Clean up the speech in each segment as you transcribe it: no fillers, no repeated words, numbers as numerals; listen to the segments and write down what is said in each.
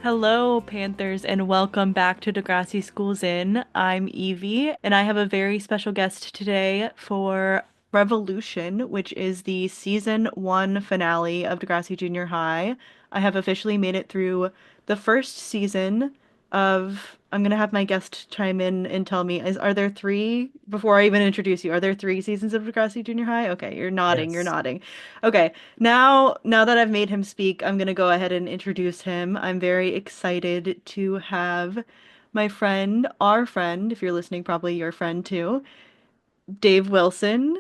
Hello, Panthers, and welcome back to Degrassi Schools In. I'm Evie, and I have a very special guest today for Revolution, which is the season one finale of Degrassi Junior High. I have officially made it through the first season of. I'm gonna have my guest chime in and tell me, are there three, before I even introduce you, are there three seasons of Degrassi Junior High? Okay, you're Yes. nodding. Okay, now that I've made him speak, I'm gonna go ahead and introduce him. I'm very excited to have my friend, our friend, if you're listening, probably your friend too, Dave Wilson,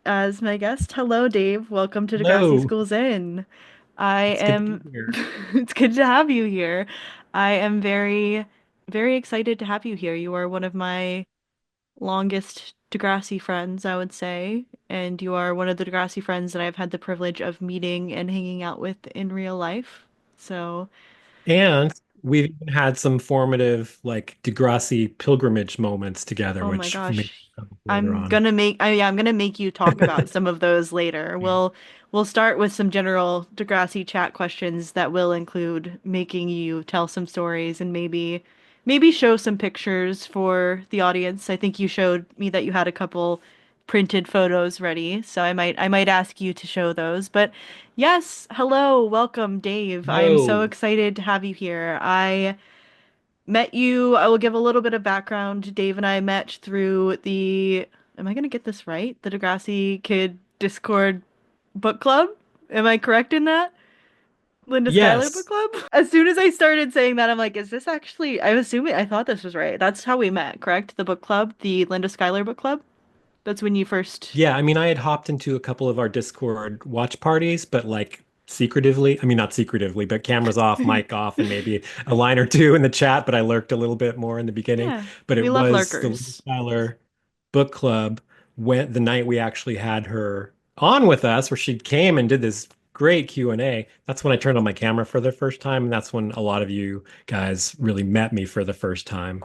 as my guest. Hello, Dave. Welcome to Degrassi Hello. Schools In. I It's good to be am, here. it's good to have you here. I am very excited to have you here. You are one of my longest Degrassi friends, I would say, and you are one of the Degrassi friends that I've had the privilege of meeting and hanging out with in real life. So, And we've even had some formative, like Degrassi pilgrimage moments together, oh my which maybe gosh, we'll come to later on. I'm gonna make you talk about some of those later. We'll start with some general Degrassi chat questions that will include making you tell some stories and maybe show some pictures for the audience. I think you showed me that you had a couple printed photos ready, so I might ask you to show those. But yes, hello, welcome, Dave. I am so No. excited to have you here. I met you. I will give a little bit of background. Dave and I met through am I gonna get this right? The Degrassi Kid Discord book club? Am I correct in that? Linda Schuyler book Yes. club? As soon as I started saying that, I'm like, is this actually, I thought this was right. That's how we met, correct? The book club, the Linda Schuyler book club? That's when you first. Yeah, I mean, I had hopped into a couple of our Discord watch parties, but like secretively, I mean, not secretively, but cameras off, mic off, and maybe a line or two in the chat, but I lurked a little bit more in the beginning. Yeah, But we it love was the Lewis lurkers. Tyler book club when the night we actually had her on with us, where she came and did this great Q&A. That's when I turned on my camera for the first time, and that's when a lot of you guys really met me for the first time.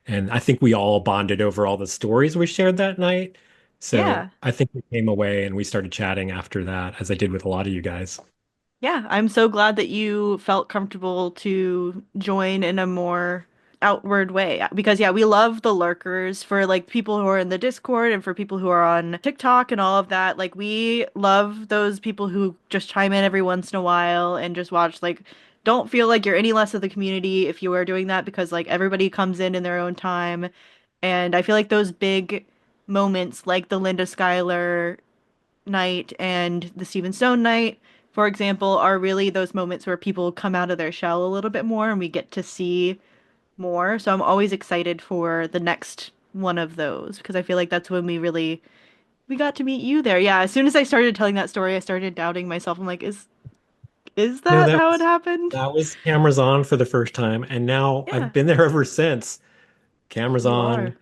And I think we all bonded over all the stories we shared that night. So Yeah. I think we came away and we started chatting after that, as I did with a lot of you guys. Yeah, I'm so glad that you felt comfortable to join in a more outward way because yeah, we love the lurkers for like people who are in the Discord and for people who are on TikTok and all of that. Like we love those people who just chime in every once in a while and just watch like don't feel like you're any less of the community if you are doing that because like everybody comes in their own time and I feel like those big moments like the Linda Schuyler night and the Stephen Stone night, for example, are really those moments where people come out of their shell a little bit more and we get to see more. So I'm always excited for the next one of those because I feel like that's when we got to meet you there. Yeah, as soon as I started telling that story, I started doubting myself. I'm like, is No, that how it happened? that was cameras on for the first time, and now Yeah, I've been there ever since. Cameras you are. on.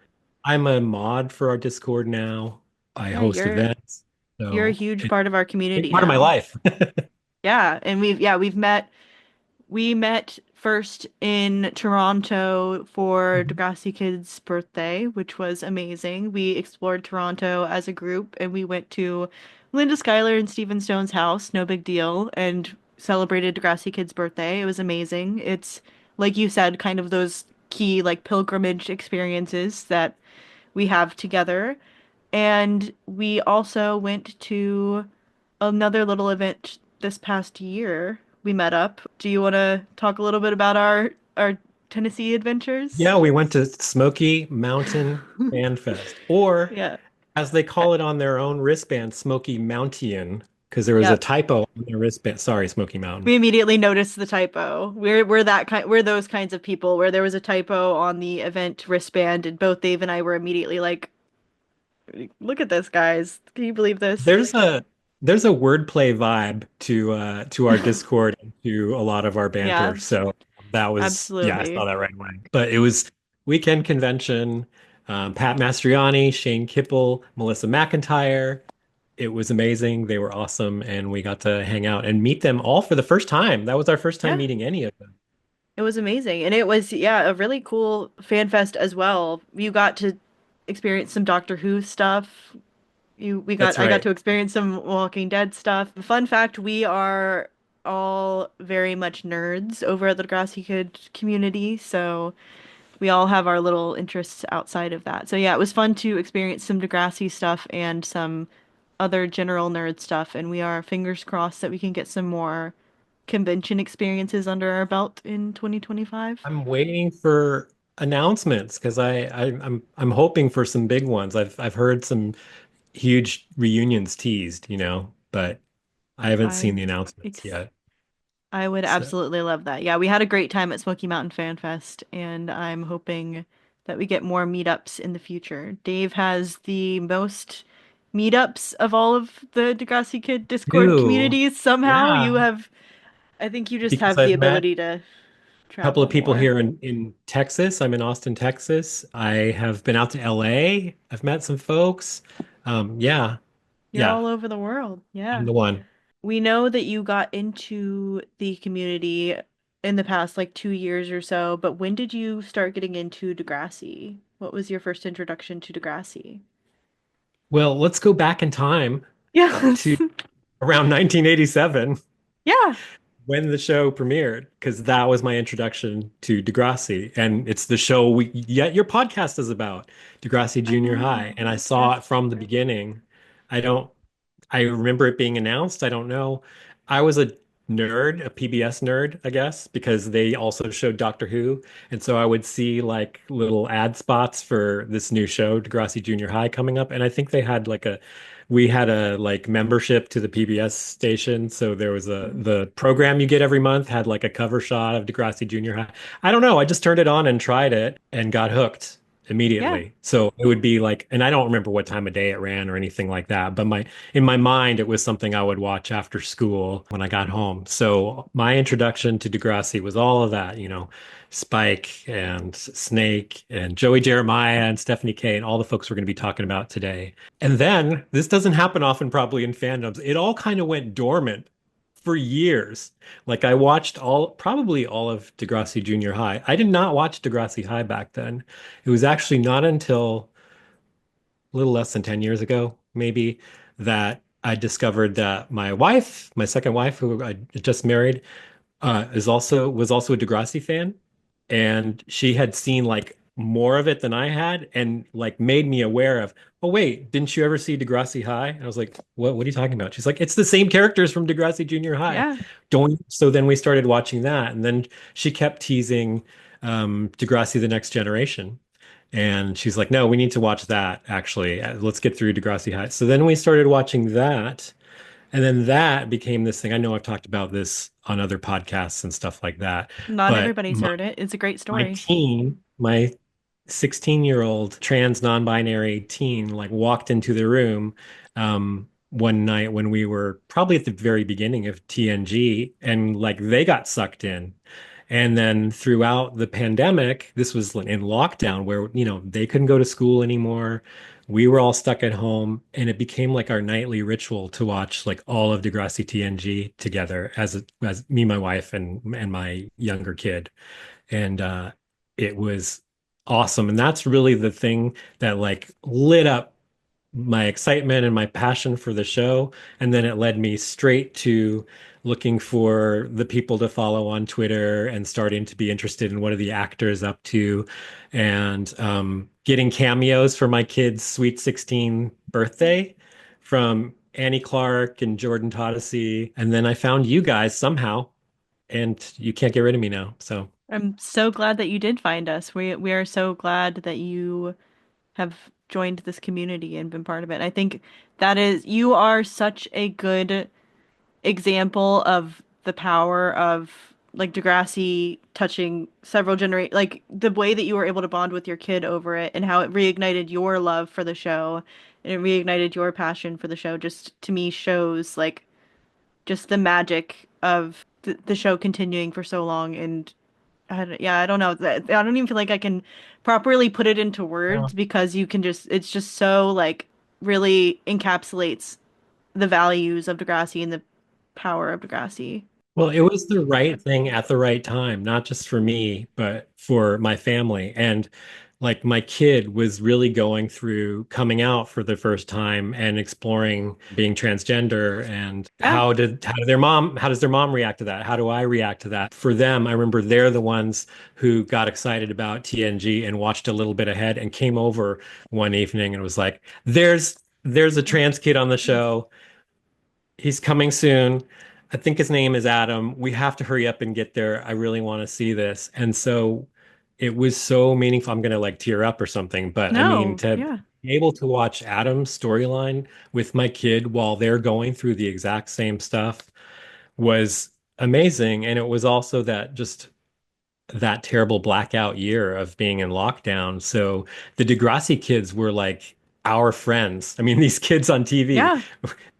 I'm a mod for our Discord now. I Yeah, host events, you're a so huge it's part of our a big community part of my now. life. Yeah, and we've met. We met first in Toronto for Mhm. Degrassi Kid's birthday, which was amazing. We explored Toronto as a group and we went to Linda Schuyler and Stephen Stone's house, no big deal, and celebrated Degrassi Kid's birthday. It was amazing. It's, like you said, kind of those key like pilgrimage experiences that we have together. And we also went to another little event this past year. We met up. Do you want to talk a little bit about our Tennessee adventures? Yeah, we went to Smoky Mountain Fan Fest, or Yeah. as they call it on their own wristband, Smoky Mountain, because there was a Yep. typo on their wristband. Sorry, Smoky Mountain. We immediately noticed the typo. We're those kinds of people where there was a typo on the event wristband and both Dave and I were immediately like, look at this, guys. Can you believe this? There's a there's a wordplay vibe to our Discord and to a lot of our Yeah, banter. So that was, yeah, I saw absolutely. that right away. But it was weekend convention. Pat Mastriani, Shane Kippel, Melissa McIntyre. It was amazing. They were awesome, and we got to hang out and meet them all for the first time. That was our first time Yeah. meeting any of them. It was amazing. And it was, yeah, a really cool fan fest as well. You got to experience some Doctor Who stuff. That's I got right. to experience some Walking Dead stuff. Fun fact, we are all very much nerds over at the Degrassi Kid community, so we all have our little interests outside of that. So yeah, it was fun to experience some Degrassi stuff and some other general nerd stuff, and we are fingers crossed that we can get some more convention experiences under our belt in 2025. I'm waiting for announcements because I'm hoping for some big ones. I've heard some huge reunions teased, but I haven't seen I'm the announcements ex yet. I would So, absolutely love that. Yeah, we had a great time at Smoky Mountain Fan Fest, and I'm hoping that we get more meetups in the future. Dave has the most meetups of all of the Degrassi Kid Discord do communities. Somehow you yeah, have, I think you just because have the I've met ability to a couple travel of people more. here in Texas. I'm in Austin, Texas. I have been out to LA. I've met some folks. Yeah, You're yeah, all over the world. I'm Yeah. the one. We know that you got into the community in the past like 2 years or so, but when did you start getting into Degrassi? What was your first introduction to Degrassi? Well, let's go back in time Yeah. to around 1987 Yeah. when the show premiered, because that was my introduction to Degrassi. And it's the show yet your podcast is about, Degrassi I Junior High. know. And I Yes. saw it from the beginning. I don't I remember it being announced. I don't know. I was a nerd, a PBS nerd, I guess, because they also showed Doctor Who. And so I would see like little ad spots for this new show, Degrassi Junior High, coming up. And I think they had we had a like membership to the PBS station. So there was the program you get every month had like a cover shot of Degrassi Junior High. I don't know. I just turned it on and tried it and got hooked Yeah. immediately. So it would be like, and I don't remember what time of day it ran or anything like that, but in my mind, it was something I would watch after school when I got home. So my introduction to Degrassi was all of that, Spike and Snake and Joey Jeremiah and Stephanie K and all the folks we're going to be talking about today. And then this doesn't happen often, probably in fandoms. It all kind of went dormant for years. Like I watched probably all of Degrassi Junior High. I did not watch Degrassi High back then. It was actually not until a little less than 10 years ago, maybe, that I discovered that my wife, my second wife, who I just married, was also a Degrassi fan, and she had seen like more of it than I had, and like made me aware of, oh wait, didn't you ever see Degrassi High? And I was like, what are you talking about? She's like, it's the same characters from Degrassi Junior High. Yeah. Don't so then we started watching that, and then she kept teasing Degrassi The Next Generation. And she's like, no, we need to watch that actually. Let's get through Degrassi High. So then we started watching that. And then that became this thing. I know I've talked about this on other podcasts and stuff like that. Not But everybody's heard it. It's a great my story. teen, my 16-year-old trans non-binary teen, like walked into the room one night when we were probably at the very beginning of TNG, and like they got sucked in. And then throughout the pandemic, this was in lockdown where, they couldn't go to school anymore. We were all stuck at home, and it became like our nightly ritual to watch like all of Degrassi TNG together as me, my wife, and my younger kid. And it was awesome. And that's really the thing that like lit up my excitement and my passion for the show. And then it led me straight to looking for the people to follow on Twitter and starting to be interested in what are the actors up to, and getting cameos for my kid's Sweet 16 birthday from Annie Clark and Jordan Todesey. And then I found you guys somehow, and you can't get rid of me now. So I'm so glad that you did find us. We are so glad that you have joined this community and been part of it. I think that is you are such a good example of the power of like Degrassi touching several generate like the way that you were able to bond with your kid over it and how it reignited your love for the show and it reignited your passion for the show just to me shows like just the magic of the show continuing for so long and yeah, I don't know. I don't even feel like I can properly put it into yeah. words because you can just it's just so like really encapsulates the values of Degrassi and the power of Degrassi. Well, it was the right thing at the right time, not just for me, but for my family. And like my kid was really going through coming out for the first time and exploring being transgender and Yeah. how does their mom react to that? How do I react to that? For them, I remember they're the ones who got excited about TNG and watched a little bit ahead and came over one evening and was like, there's a trans kid on the show. He's coming soon. I think his name is Adam. We have to hurry up and get there. I really want to see this. And so it was so meaningful. I'm gonna like tear up or something, but I mean No, to yeah. be able to watch Adam's storyline with my kid while they're going through the exact same stuff was amazing. And it was also that terrible blackout year of being in lockdown. So the Degrassi kids were like our friends. I mean, these kids on TV, Yeah.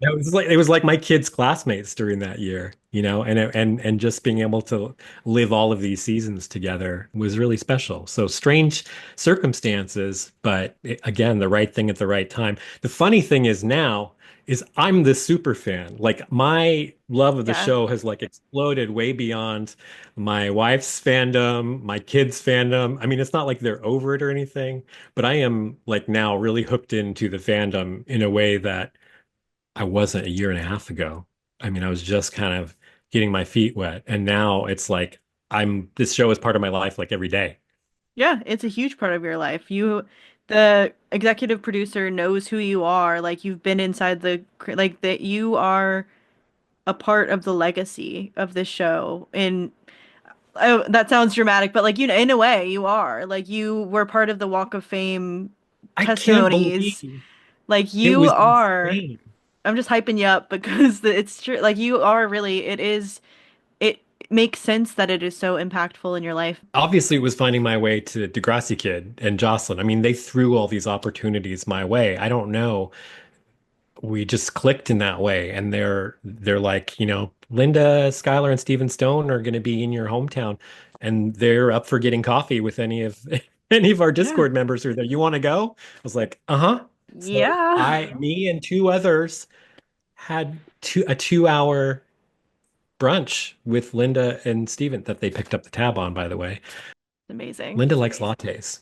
it was like my kids' classmates during that year, and just being able to live all of these seasons together was really special. So strange circumstances, but again, the right thing at the right time. The funny thing is now is I'm the super fan. Like my love of the Yeah. show has like exploded way beyond my wife's fandom, my kids' fandom. I mean, it's not like they're over it or anything, but I am like now really hooked into the fandom in a way that I wasn't a year and a half ago. I mean, I was just kind of getting my feet wet, and now it's like this show is part of my life like every day. Yeah, it's a huge part of your life. The executive producer knows who you are. Like you've been inside like that you are a part of the legacy of this show. And oh, that sounds dramatic, but like, in a way you are. Like you were part of the Walk of Fame I can't testimonies. believe Like it you was are, insane. I'm just hyping you up because it's true. Like you are really, it makes sense that it is so impactful in your life. Obviously, it was finding my way to Degrassi Kid and Jocelyn. I mean, they threw all these opportunities my way. I don't know, we just clicked in that way. And they're like, Linda, Skylar, and Steven Stone are going to be in your hometown, and they're up for getting coffee with any of any of our Yeah. Discord members who are there. You want to go? I was like, uh-huh. So Yeah. me and two others had a 2 hour brunch with Linda and Steven that they picked up the tab on, by the way. Amazing. Linda likes lattes.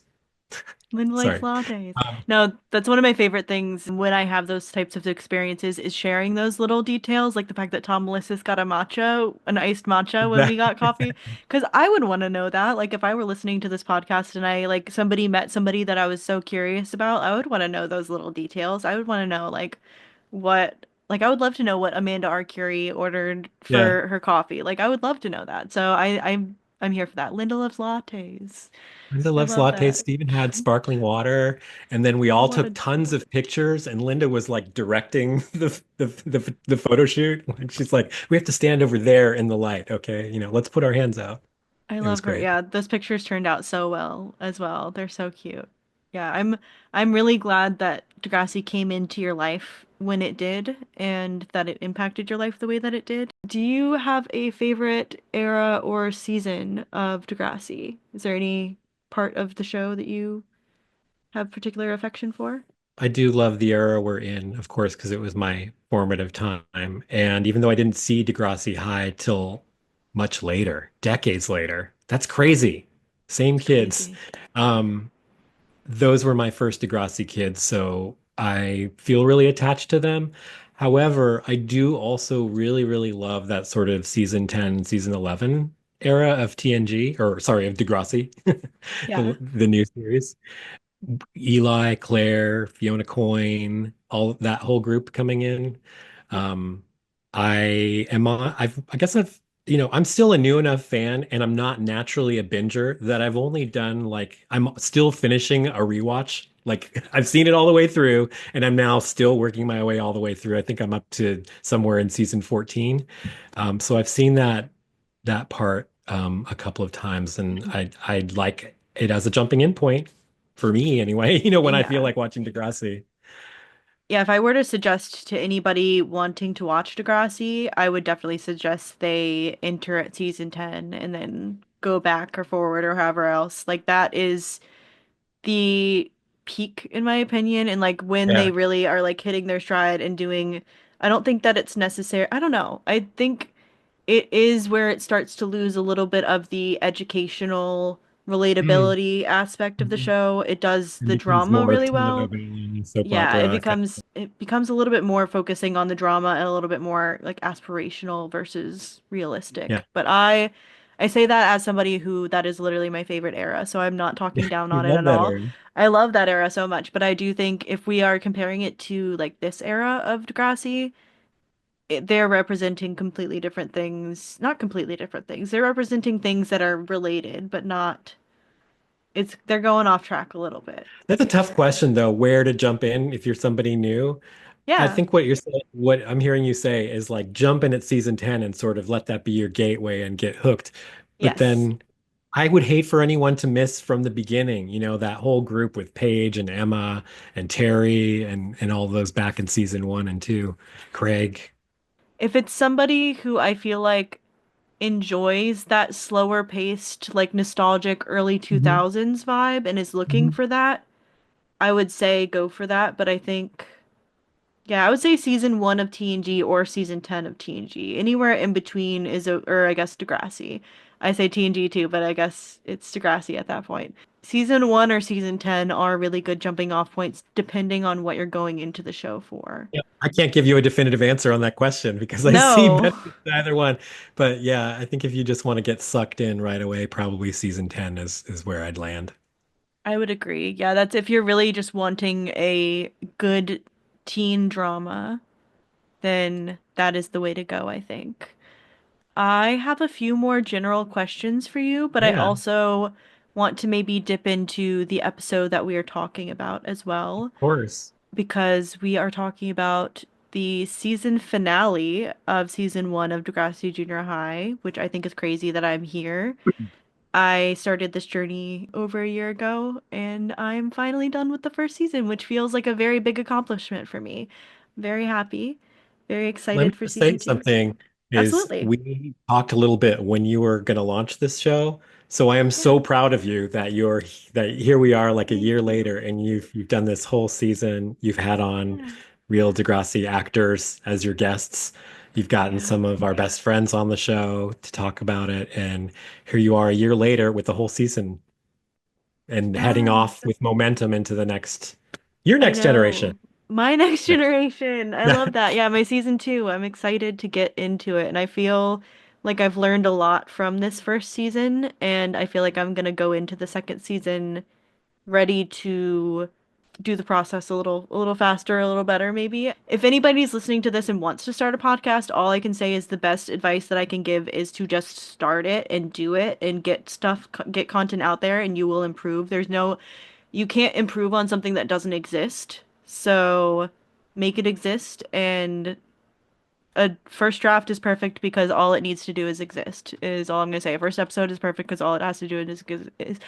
Linda likes Sorry. lattes. Um, No, that's one of my favorite things when I have those types of experiences is sharing those little details, like the fact that Tom Melissa's got an iced matcha when that we got coffee. Because I would want to know that. Like if I were listening to this podcast and I like somebody met somebody that I was so curious about, I would want to know those little details. I would want to know I would love to know what Amanda R. Curie ordered yeah. for her coffee. Like I would love to know that. So I'm here for that. Linda loves lattes. Linda I loves love lattes. that. Stephen had sparkling water, and then we all What took a tons of pictures. And Linda was like directing the photo shoot. Like she's like, we have to stand over there in the light, okay? Let's put our hands out. I It was love her. great. Yeah, those pictures turned out so well as well. They're so cute. Yeah, I'm really glad that Degrassi came into your life when it did and that it impacted your life the way that it did. Do you have a favorite era or season of Degrassi? Is there any part of the show that you have particular affection for? I do love the era we're in, of course, because it was my formative time. And even though I didn't see Degrassi High till much later, decades later, that's crazy. Same It's kids. crazy. Um, those were my first Degrassi kids, so I feel really attached to them. However, I do also really, really love that sort of season 10, season 11 era of TNG, or sorry, of Degrassi, Yeah. the new series. Eli, Claire, Fiona Coyne, all that whole group coming in. Yeah. Um, I am on, I guess I'm still a new enough fan and I'm not naturally a binger that I've only done like, I'm still finishing a rewatch. Like I've seen it all the way through and I'm now still working my way all the way through. I think I'm up to somewhere in season 14. So I've seen that part a couple of times, and I'd like it as a jumping in point for me anyway, when I feel Yeah. like watching Degrassi. Yeah, if I were to suggest to anybody wanting to watch Degrassi, I would definitely suggest they enter at season 10 and then go back or forward or however else. Like that is the peak in my opinion and like when they Yeah. really are like hitting their stride and doing I don't think that it's necessary. I don't know. I think it is where it starts to lose a little bit of the educational Mm. relatability aspect of the Mhm. show. It does It the becomes drama more really well. telenovela, soap Yeah, opera kind it becomes a little bit more focusing on the drama and a little bit more like aspirational versus of. realistic. But I say that as somebody who that is literally my favorite era, so I'm not talking Yeah. down You on it love at that all. era. I love that era so much, but I do think if we are comparing it to like this era of Degrassi, they're representing completely different things. Not completely different things. They're representing things that are related, but not they're going off track a little bit. That's a tough question, though, where to jump in if you're somebody new. I Yeah. think what you're saying, what I'm hearing you say is like jump in at season 10 and sort of let that be your gateway and get hooked. But Yes. then I would hate for anyone to miss from the beginning, that whole group with Paige and Emma and Terry and all those back in season 1 and 2, Craig. If it's somebody who I feel like enjoys that slower paced, like nostalgic early Hmm. 2000s vibe and is looking Hmm. for that, I would say go for that. But I think, yeah, I would say season one of TNG or season 10 of TNG. Anywhere in between or I guess Degrassi. I say TNG too, but I guess it's Degrassi at that point. Season one or season 10 are really good jumping off points depending on what you're going into the show for. Yeah, I can't give you a definitive answer on that question because I see No. benefits to either one. But yeah, I think if you just want to get sucked in right away, probably season 10 is where I'd land. I would agree. Yeah, that's if you're really just wanting a good teen drama, then that is the way to go, I think. I have a few more general questions for you, but I Yeah, of also want to maybe dip into the episode that we are talking about as well, course. because we are talking about the season finale of season one of Degrassi Junior High, which I think is crazy that I'm here. I started this journey over a year ago, and I'm finally done with the first season, which feels like a very big accomplishment for me. Very happy, very Let me excited for just say season two. something is Absolutely. we talked a little bit when you were going to launch this show. So I am Yeah. so proud of you that here we are like a Thank year you. later and you've done this whole season. You've had on Yeah. real Degrassi actors as your guests. You've gotten Yeah. some of our best friends on the show to talk about it. And here you are a year later with the whole season and heading Yeah. off with momentum into your I next generation. know. My next Yeah. generation. I love that. Yeah, my season two. I'm excited to get into it. And I feel like I've learned a lot from this first season. And I feel like I'm gonna go into the second season ready to do the process a little faster, a little better maybe. If anybody's listening to this and wants to start a podcast, all I can say is the best advice that I can give is to just start it and do it and get content out there and you will improve. You can't improve on something that doesn't exist. So make it exist and a first draft is perfect because all it needs to do is exist, is all I'm gonna say. A first episode is perfect because all it has to do is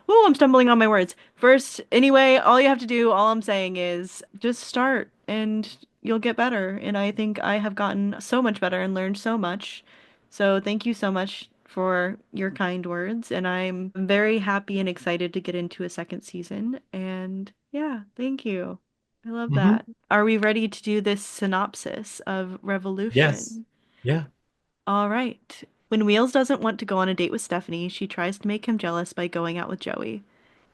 oh, I'm stumbling on my words. First, anyway, all you have to do, all I'm saying is just start and you'll get better. And I think I have gotten so much better and learned so much. So thank you so much for your kind words. And I'm very happy and excited to get into a second season. And yeah, thank you. I love Hmm. that. Are we ready to do this synopsis of Yes. Revolution? Yeah. All right. When Wheels doesn't want to go on a date with Stephanie, she tries to make him jealous by going out with Joey.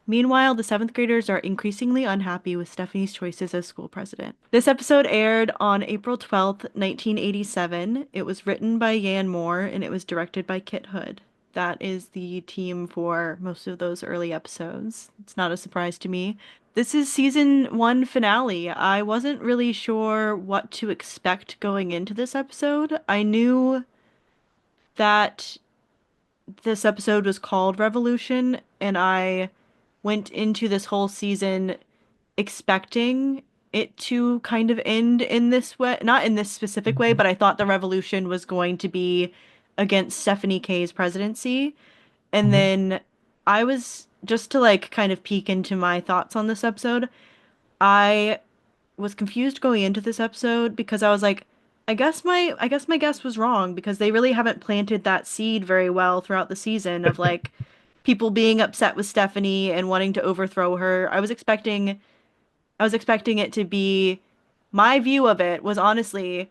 Meanwhile, the seventh graders are increasingly unhappy with Stephanie's choices as school president. This episode aired on April 12th, 1987. It was written by Yan Moore and it was directed by Kit Hood. That is the team for most of those early episodes. It's not a surprise to me. This is season one finale. I wasn't really sure what to expect going into this episode. I knew that this episode was called Revolution, and I went into this whole season expecting it to kind of end in this way, not in this specific way, Mhm. but I thought the revolution was going to be against Stephanie K's presidency. And Mhm. then I was just to like kind of peek into my thoughts on this episode. I was confused going into this episode because I was like, I guess my guess was wrong because they really haven't planted that seed very well throughout the season of like people being upset with Stephanie and wanting to overthrow her. I was expecting it to be my view of it was honestly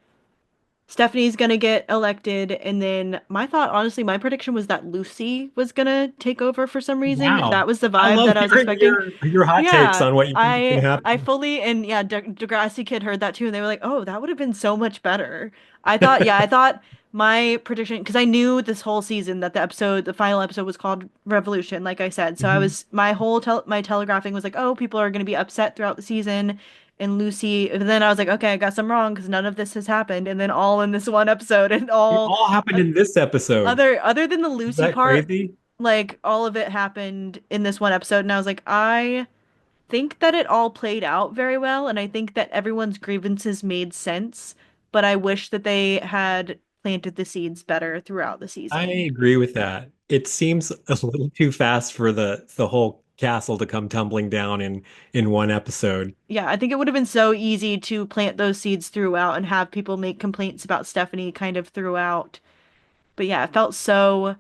Stephanie's gonna get elected, and then my thought, honestly, my prediction was that Lucy was gonna take over for some reason. Wow. That was the I vibe love that I was hearing expecting. your hot takes Yeah, on what you think is going to I happen. fully and yeah, Degrassi Kid heard that too, and they were like, "Oh, that would have been so much better." I thought, yeah, I thought my prediction because I knew this whole season that the final episode was called Revolution, like I said. So I Mhm. was my telegraphing was like, "Oh, people are going to be upset throughout the season." And Lucy, and then I was like, "Okay, I guess I'm wrong because none of this has happened." And then all in this one episode, and It all all happened in this episode. other than the Is Lucy that part, crazy? like all of it happened in this one episode, and I was like, I think that it all played out very well, and I think that everyone's grievances made sense, but I wish that they had planted the seeds better throughout the I season. agree with that. It seems a little too fast for the whole castle to come tumbling down in one episode. Yeah, I think it would have been so easy to plant those seeds throughout and have people make complaints about Stephanie kind of throughout. But yeah, it felt so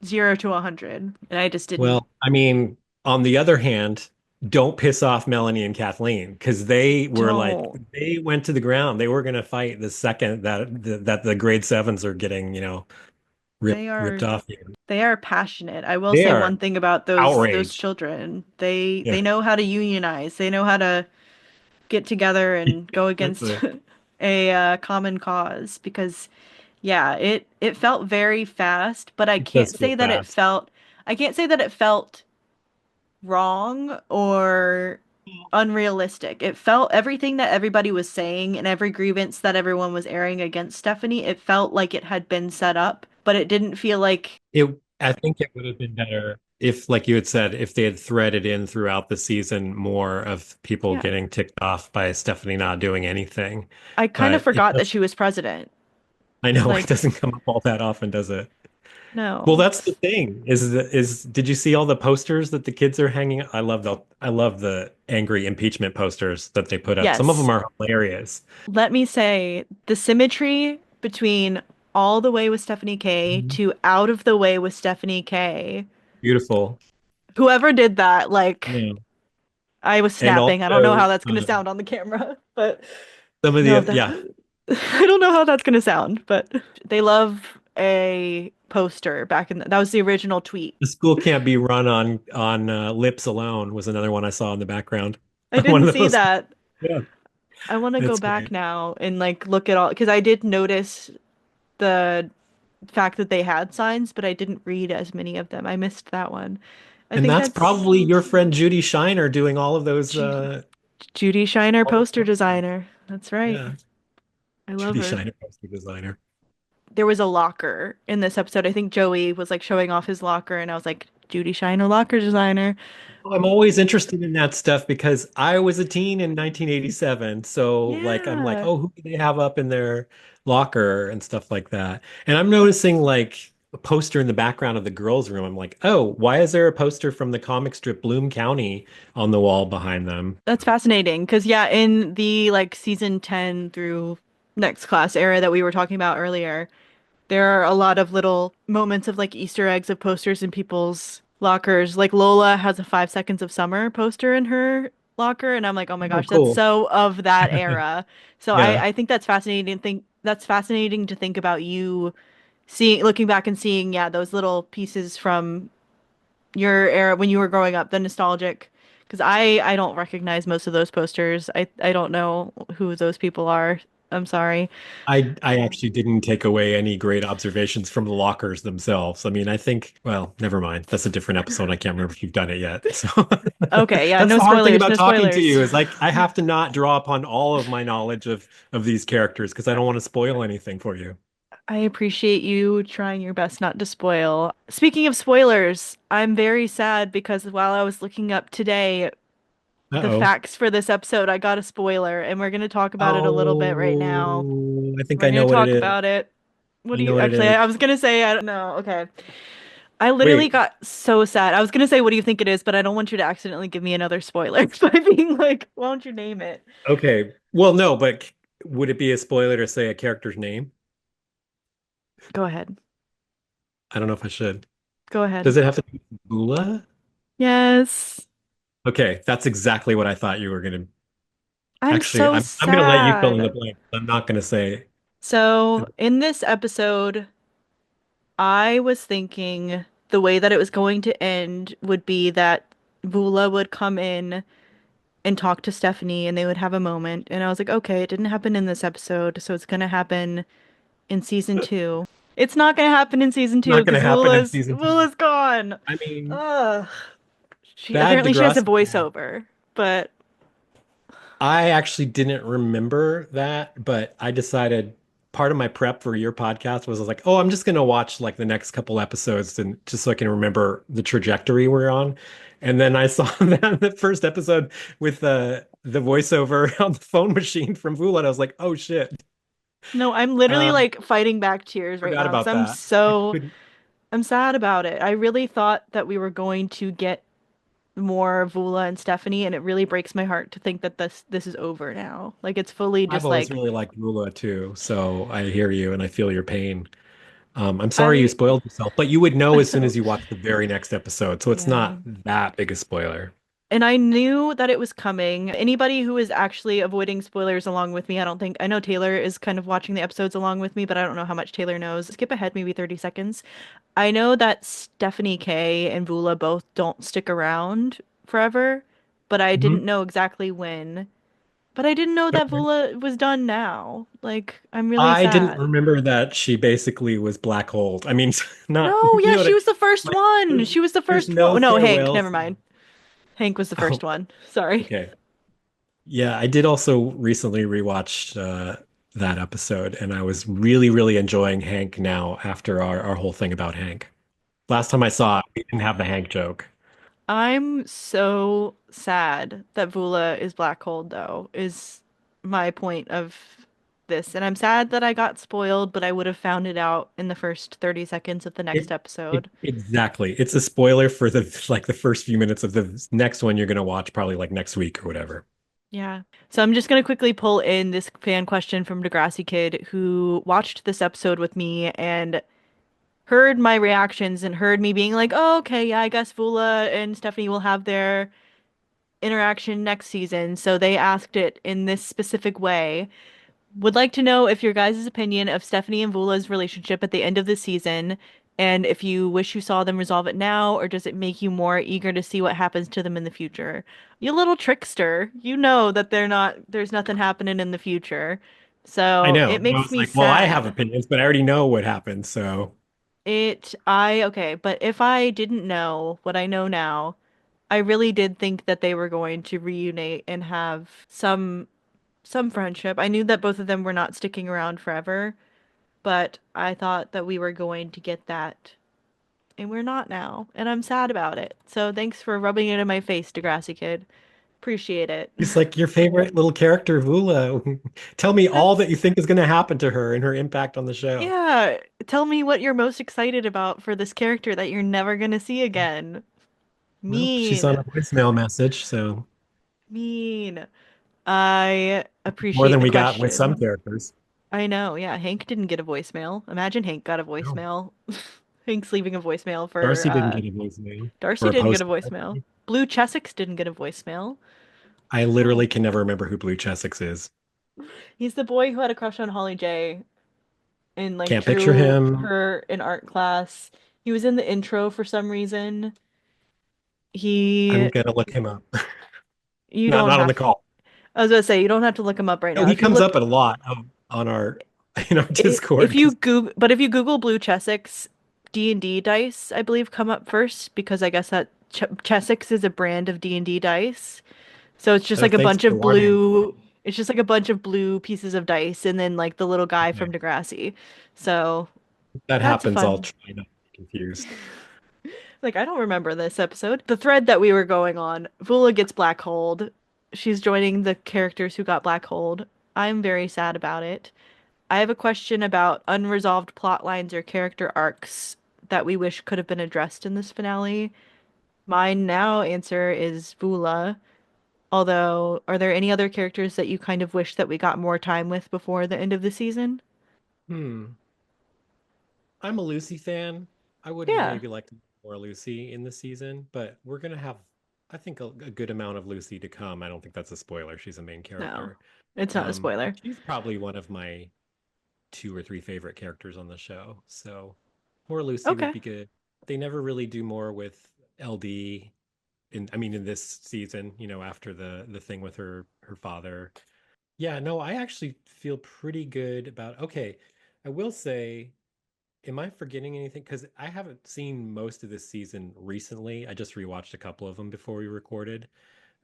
0 to 100, and I just didn't. Well, I mean, on the other hand, don't piss off Melanie and Kathleen because they were like Don't. they went to the ground. They were going to fight the second that the grade sevens are getting, They ripped are off. they are passionate. I will They say are one thing about those outraged. children. They Yeah, know how to unionize. They know how to get together and go against exactly. a common cause because yeah, it felt very fast, but It does feel fast. I can't say that it felt wrong or unrealistic. It felt everything that everybody was saying and every grievance that everyone was airing against Stephanie, it felt like it had been set up, but it didn't feel like I think it would have been better if, like you had said, if they had threaded in throughout the season more of people yeah. getting ticked off by Stephanie not doing anything. I kind of But it forgot that does, she was president. I know it Like, doesn't come up all that often, does it? Well, no. that's the thing. Did you see all the posters that the kids are hanging? I love the angry impeachment posters that they put up. Some of them Yes. are hilarious. Let me say the symmetry between all the way with Stephanie K Mhm. to out of the way with Stephanie K. Beautiful. Whoever did that, like, Yeah. I was And snapping. I don't know how also that's going to sound on the camera, but some of no, the that yeah, I don't know how that's going to sound, but they love a poster back that was the original tweet. the school can't be run on lips alone was another one I saw in the background. I One didn't of the see most that. yeah, I want to go it's back great. now and like look at all because I did notice the fact that they had signs, but I didn't read as many of them. I missed that one. I And think that's that's probably your friend Judy Shiner doing all of those Ju Judy Shiner, all poster the posters. designer. That's right. Yeah, I love Judy her. Shiner poster designer. There was a locker in this episode. I think Joey was like showing off his locker, and I was like, Judy Shiner, locker designer. I'm always interested in that stuff because I was a teen in 1987. So like I'm like, Yeah, oh, who do they have up in their locker and stuff like that. And I'm noticing like a poster in the background of the girls' room. I'm like, oh, why is there a poster from the comic strip Bloom County on the wall behind them? that's fascinating. Because, yeah, in the like season 10 through next class era that we were talking about earlier, there are a lot of little moments of like Easter eggs of posters in people's lockers. Like Lola has a 5 Seconds of Summer poster in her locker, and I'm like, oh my Oh, gosh, that's cool. so of that era. So Yeah. I think that's fascinating. Think that's fascinating to think about you seeing, looking back and seeing, yeah, those little pieces from your era when you were growing up, the nostalgic. Because I don't recognize most of those posters. I don't know who those people are. I'm sorry. I actually didn't take away any great observations from the lockers themselves. I mean, I think, well, never mind. That's a different episode. I can't remember if you've done it yet. So Okay, yeah, that's no the hard thing spoilers, about no talking to spoilers. you is like I have to not draw upon all of my knowledge of these characters because I don't want to spoil anything for you. I appreciate you trying your best not to spoil. Speaking of spoilers, I'm very sad because while I was looking up today the Uh-oh. facts for this episode, I got a spoiler, and we're going to talk about it a little bit right now. Oh, I think We're I going know to what it talk is. about it. What I do know you what it actually? is. I was going to say, I don't know. Okay. I literally Wait. got so sad. I was going to say, what do you think it is? But I don't want you to accidentally give me another spoiler by being like, why don't you name it? Okay. Well, no, but would it be a spoiler to say a character's name? Go ahead. I don't know if I should. Go ahead. Does it have to be Bula? Yes. Okay, that's exactly what I thought you were going to. I'm Actually, so I'm going to let you fill in the sad. blank. I'm not going to say. So in this episode, I was thinking the way that it was going to end would be that Vula would come in and talk to Stephanie and they would have a moment. And I was like, okay, it didn't happen in this episode, so it's gonna happen in season two. It's not gonna happen in season two Not going to because happen in season two. Vula's gone. I mean, Ugh. She bad apparently she has a Degrassi Kid. voiceover, but I actually didn't remember that, but I decided part of my prep for your podcast was I was like, oh, I'm just gonna watch like the next couple episodes and just so I can remember the trajectory we're on. And then I saw that the first episode with the voiceover on the phone machine from Vula, and I was like, oh shit. no, I'm literally Um, like fighting back tears right Forgot now because about that. I couldn't I'm sad about it. I really thought that we were going to get more Vula and Stephanie, and it really breaks my heart to think that this is over now. Like it's fully I've just always like really liked Vula too, so I hear you and I feel your pain. I'm sorry you I spoiled yourself, but you would know as soon as you watch the very next episode, so it's yeah. not that big a spoiler. And I knew that it was coming. Anybody who is actually avoiding spoilers along with me, I don't think I know Taylor is kind of watching the episodes along with me, but I don't know how much Taylor knows. Skip ahead maybe 30 seconds. I know that Stephanie K and Vula both don't stick around forever, but I didn't Mhm. know exactly when. But I didn't know that Okay. Vula was done now. Like, I'm really I didn't sad. remember that she basically was black holed. I mean, not, No, you yeah, know what she I was the first like, one. there's, She was the there's first one. Oh, no no, Hank, farewell never scene. mind. Hank was the Oh, first one. Sorry. okay. Yeah, I did also recently rewatch that episode, and I was really, really enjoying Hank now after our whole thing about Hank. Last time I saw it, we didn't have the Hank joke. I'm so sad that Vula is black holed, though, is my point of this. And I'm sad that I got spoiled, but I would have found it out in the first 30 seconds of the next episode. Exactly. It's a spoiler for the first few minutes of the next one you're gonna watch probably like next week or whatever. Yeah. So I'm just going to quickly pull in this fan question from Degrassi Kid who watched this episode with me and heard my reactions and heard me being like, oh, okay, yeah, I guess Vula and Stephanie will have their interaction next season. So they asked it in this specific way. Would like to know if your guys' opinion of Stephanie and Vula's relationship at the end of the season, and if you wish you saw them resolve it now, or does it make you more eager to see what happens to them in the future? You little trickster. You know that there's nothing happening in the future. I So know. it I makes was me like, well, I have sad. opinions, but I already know what happened, so Okay, but if I didn't know what I know now, I really did think that they were going to reunite and have some friendship. I knew that both of them were not sticking around forever, but I thought that we were going to get that, and we're not now, and I'm sad about it. So thanks for rubbing it in my face, Degrassi Kid. Appreciate it. he's like your favorite little character, Vula. Tell me all That's that you think is gonna happen to her and her impact on the show. yeah. Tell me what you're most excited about for this character that you're never gonna see again. Well, she's on Mean. a voicemail message, so Mean. I more appreciate than the we got with some question. characters. I know, yeah. Hank didn't get a voicemail. Imagine Hank got a No. voicemail. Hank's leaving a voicemail for Darcy didn't get a voicemail Darcy or a didn't get a post. voicemail. Blue Chessex didn't get a voicemail. I Oh. literally can never remember who Blue Chessex is. He's the boy who had a crush on Holly J and like Can't picture drew him. her in art class. He was in the intro for some reason. He I'm gonna look him up. you Not don't not on the have call. I was gonna say you don't have to look him up right No, now. he If you comes look up a lot on our if Discord you because Google Blue Chessex, D&D dice, I believe come up first because I guess that Chessex is a brand of D&D dice. So it's just oh, like a thanks bunch for of warning. blue. It's just like a bunch of blue pieces of dice, and then like the little guy Okay. from Degrassi. So If that that's a happens, I'll fun. try not to be confused. Like I don't remember this episode. The thread that we were going on. Vula gets black holed. She's joining the characters who got black holed. I'm very sad about it. I have a question about unresolved plot lines or character arcs that we wish could have been addressed in this finale. My now answer is Vula. Although, are there any other characters that you kind of wish that we got more time with before the end of the season? Hmm. I'm a Lucy fan. I would Yeah. maybe like to more Lucy in the season, but we're gonna have, I think, a good amount of Lucy to come. I don't think that's a spoiler. She's a main No. character. It's not a spoiler. She's probably one of my two or three favorite characters on the show. So more Lucy would Okay. be good. They never really do more with LD in this season, after the thing with her father. Yeah, no, I actually feel pretty good about okay. I will say, am I forgetting anything? Because I haven't seen most of this season recently. I just rewatched a couple of them before we recorded.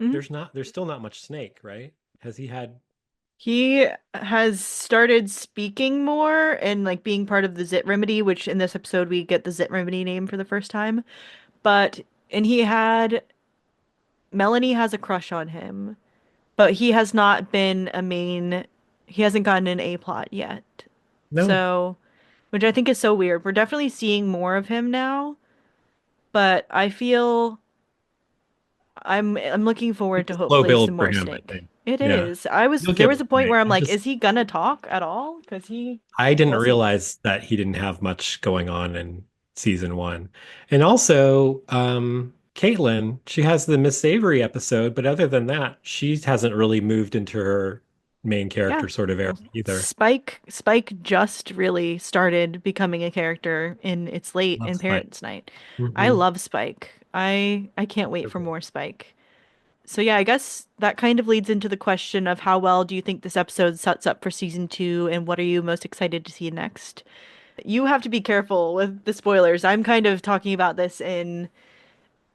Mhm. There's still not much Snake, right? Has he had He has started speaking more and like being part of the Zit Remedy, which in this episode we get the Zit Remedy name for the first time. But and he had Melanie has a crush on him, but he has not been a main, he hasn't gotten an A plot yet. no? So, which I think is so weird. We're definitely seeing more of him now, but I feel I'm looking forward It's to a slow hopefully some build for more him, I Snake. think. It Yeah. is. I was You'll there get was more a point Snake. where I'm like, is he gonna talk at all? Because he I didn't wasn't. realize that he didn't have much going on in season one. And also, Caitlin, she has the Miss Savory episode, but other than that, she hasn't really moved into her main Yeah. character sort of area Well, either. Spike just really started becoming a character in It's Late Love and Spike. Parents' Night. I Hmm. love Spike. I can't wait for more Spike. So yeah, I guess that kind of leads into the question of how well do you think this episode sets up for season two, and what are you most excited to see next? You have to be careful with the spoilers. I'm kind of talking about this in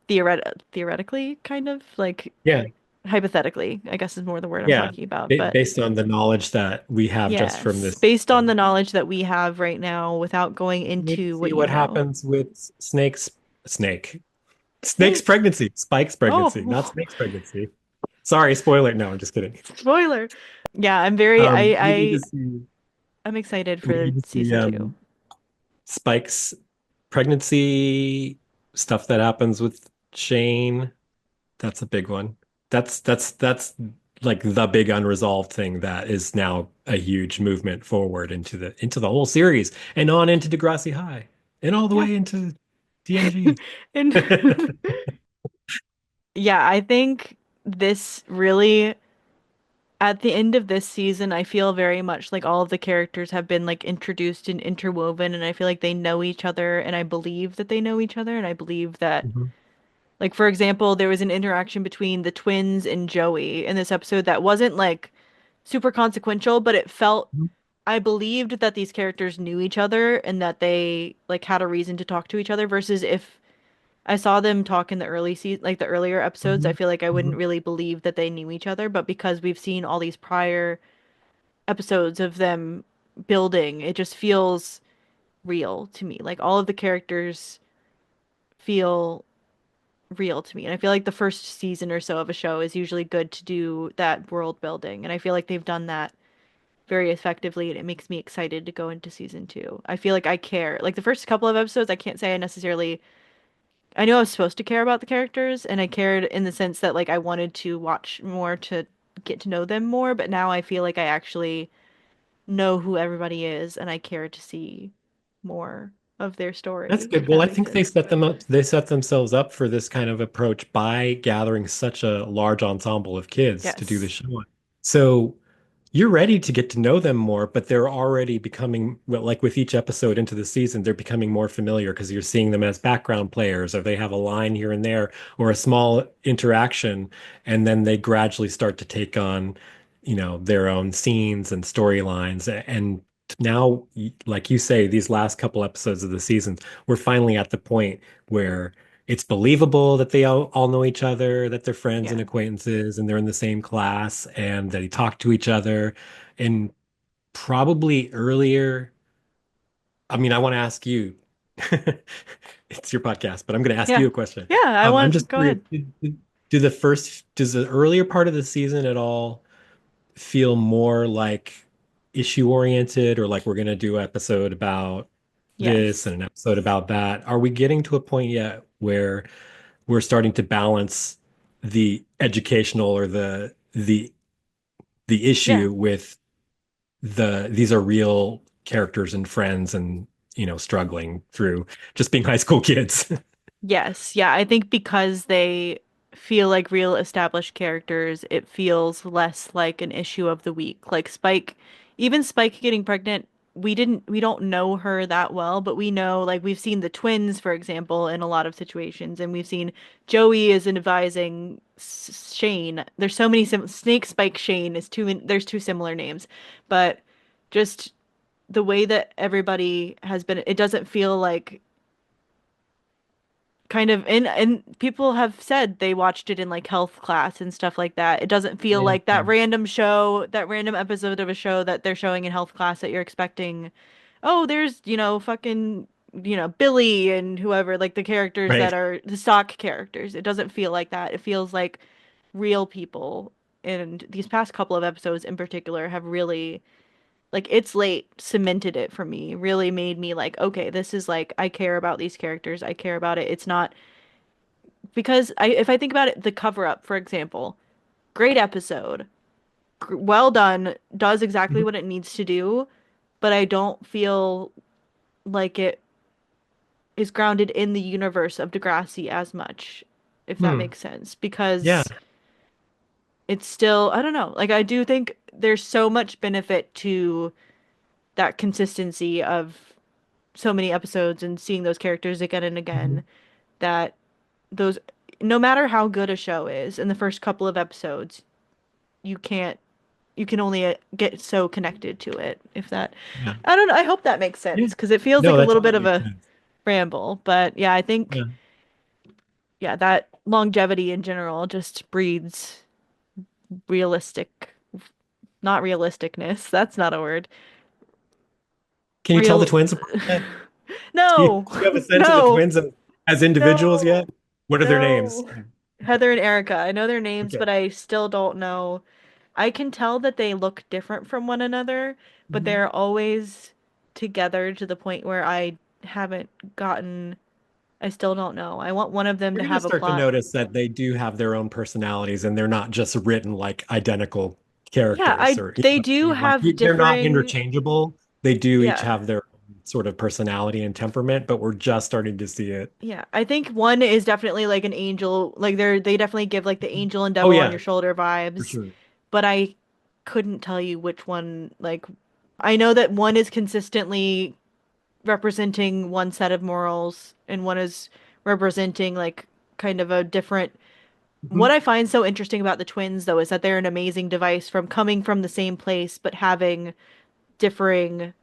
theoretically, kind of like Yeah, hypothetically, I guess is more the word I'm yeah. talking about. But Based on the knowledge that we have just from yes, this based on season. the knowledge that we have right now, without going Wait to into see what you what know. happens with Snake's Snake. pregnancy, Spike's pregnancy, not Oh, Snake's pregnancy. Sorry, spoiler. No, I'm just kidding. spoiler. Yeah, I'm very We need to see. I'm excited We for need to see season two. Spike's pregnancy stuff that happens with Shane. That's a big one. That's like the big unresolved thing that is now a huge movement forward into the whole series and on into Degrassi High and all the Yeah. way into DNG. And yeah, I think this really, at the end of this season, I feel very much like all of the characters have been like introduced and interwoven, and I feel like they know each other, and I believe that they know each other, and I believe that, Mhm. like, for example, there was an interaction between the twins and Joey in this episode that wasn't like super consequential, but it felt, I believed that these characters knew each other and that they like had a reason to talk to each other versus if I saw them talk in the early season, like the earlier episodes. I Mhm. feel like I wouldn't Mhm. really believe that they knew each other, but because we've seen all these prior episodes of them building, it just feels real to me. Like all of the characters feel real to me. And I feel like the first season or so of a show is usually good to do that world building. And I feel like they've done that very effectively, and it makes me excited to go into season two. I feel like I care. Like the first couple of episodes, I can't say I necessarily, I knew I was supposed to care about the characters, and I cared in the sense that like I wanted to watch more to get to know them more, but now I feel like I actually know who everybody is and I care to see more of their That's story, good. if Well, that I makes think they sense. set them up, they set themselves up for this kind of approach by gathering such a large ensemble of kids to do the Yes. show. So you're ready to get to know them more, but they're already becoming, well, like with each episode into the season, they're becoming more familiar because you're seeing them as background players, or they have a line here and there, or a small interaction, and then they gradually start to take on, their own scenes and storylines. And now, like you say, these last couple episodes of the season, we're finally at the point where it's believable that they all know each other, that they're friends and Yeah. acquaintances, and they're in the same class, and that they talk to each other. And probably earlier, I mean, I want to ask you, it's your podcast, but I'm going to ask Yeah. you a question. Yeah, I I'm want just go curious, ahead. does the earlier part of the season at all feel more like issue oriented, or like we're going to do an episode about this Yes. and an episode about that? Are we getting to a point yet where we're starting to balance the educational or the Yeah. issue with these are real characters and friends and struggling through just being high school kids? Yes. Yeah, I think because they feel like real established characters, it feels less like an issue of the week. Like Spike, even Spike getting pregnant. we don't know her that well, but we know like we've seen the twins, for example, in a lot of situations, and we've seen Joey is advising Shane. There's so many Snake Spike Shane is there's two similar names, but just the way that everybody has been, it doesn't feel like kind of and people have said they watched it in like health class and stuff like that. It doesn't feel Yeah. like that random show, that random episode of a show that they're showing in health class that you're expecting, oh, there's, fucking, Billy and whoever, like the characters that Right. are the stock characters. It doesn't feel like that. It feels like real people. And these past couple of episodes in particular have really, like, It's Late cemented it for me, really made me like, okay, this is like, I care about these characters. I care about it. It's not because if I think about it, the cover up, for example, great episode, well done, does exactly Mhm. what it needs to do, but I don't feel like it is grounded in the universe of Degrassi as much, if that Hmm. makes sense, Yeah. because it's still, I don't know, like I do think there's so much benefit to that consistency of so many episodes and seeing those characters again and Mhm. again that those no matter how good a show is in the first couple of episodes, you can't you can only get so connected to it if that Yeah. I don't know, I hope that makes Yeah. sense because it feels No, like a that little bit totally of makes a sense. ramble, but yeah, I think Yeah. yeah, that longevity in general just breeds realistic, not realisticness, that's not a word. Can you tell the Real twins apart yet? No. Do you have a sense of the No. twins as individuals No. yet? What are their names? No. Heather and Erica. I know their names, Okay. but I still don't know. I can tell that they look different from one another, but Mhm. they're always together to the point where I haven't gotten, I still don't know. I want one of them You're to going to have a start to plot. notice that they do have their own personalities and they're not just written like identical Yeah, characters or you they know what I do mean? Like have they're not differing, interchangeable. They do each yeah. have their own sort of personality and temperament, but we're just starting to see it. Yeah, I think one is definitely like an angel, like they definitely give like the angel and Oh devil on yeah, your shoulder for vibes, sure. but I couldn't tell you which one, like I know that one is consistently representing one set of morals and one is representing like kind of a different. What Mhm. I find so interesting about the twins though is that they're an amazing device from coming from the same place but having differing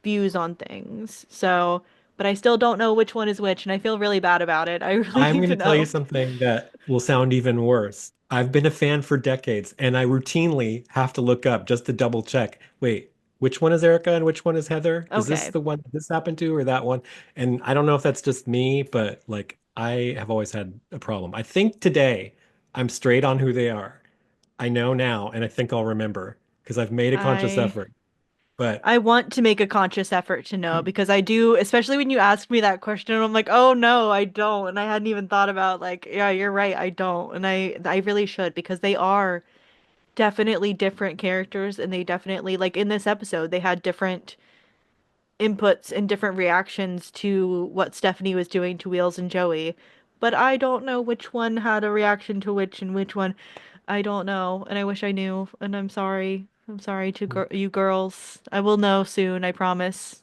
views on things. So, but I still don't know which one is which, and I feel really bad about it. I really I'm need going to to tell you know. something that will sound even worse. I've been a fan for decades, and I routinely have to look up just to double check. Wait, which one is Erica and which one is Heather? Is this Okay. the one that this happened to, or that one? And I don't know if that's just me, but like I have always had a problem. I think today I'm straight on who they are. I know now, and I think I'll remember because I've made a conscious I effort. But I want to make a conscious effort to know because I do, especially when you ask me that question, I'm like, oh no, I don't. And I hadn't even thought about like, yeah, you're right, I don't. And I really should because they are definitely different characters and they definitely like in this episode they had different inputs and different reactions to what Stephanie was doing to Wheels and Joey. But I don't know which one had a reaction to which and which one I don't know. And I wish I knew. And I'm sorry. I'm sorry to you girls. I will know soon, I promise.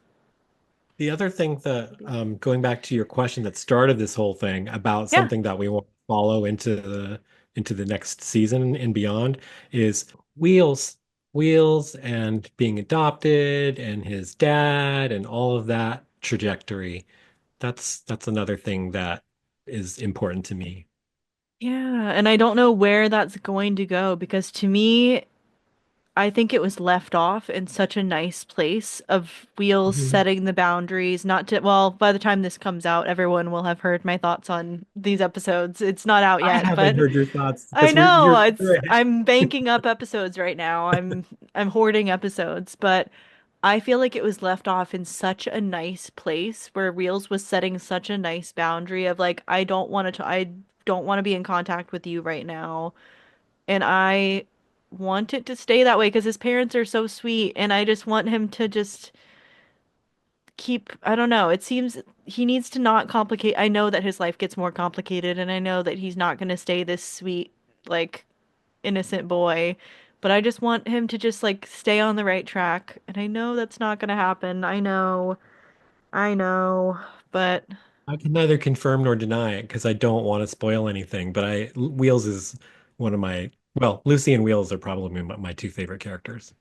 the other thing that, going back to your question that started this whole thing about Yeah. something that we want to follow into the next season and beyond is Wheels, Wheels, and being adopted, and his dad, and all of that trajectory. That's another thing that is important to me. Yeah, and I don't know where that's going to go because to me, I think it was left off in such a nice place of Wheels Mhm. setting the boundaries, not to, well, by the time this comes out, everyone will have heard my thoughts on these episodes. It's not out I yet, haven't but heard your thoughts I because we're know you're it's ahead. I'm banking up episodes right now. I'm hoarding episodes, but I feel like it was left off in such a nice place where Wheels was setting such a nice boundary of like I don't want to be in contact with you right now. And I want it to stay that way because his parents are so sweet and I just want him to just keep, I don't know. It seems he needs to not complicate. I know that his life gets more complicated and I know that he's not going to stay this sweet like innocent boy, but I just want him to just like stay on the right track. And I know that's not gonna happen. I know, but I can neither confirm nor deny it because I don't want to spoil anything. But Wheels is one of my, well, Lucy and Wheels are probably my two favorite characters.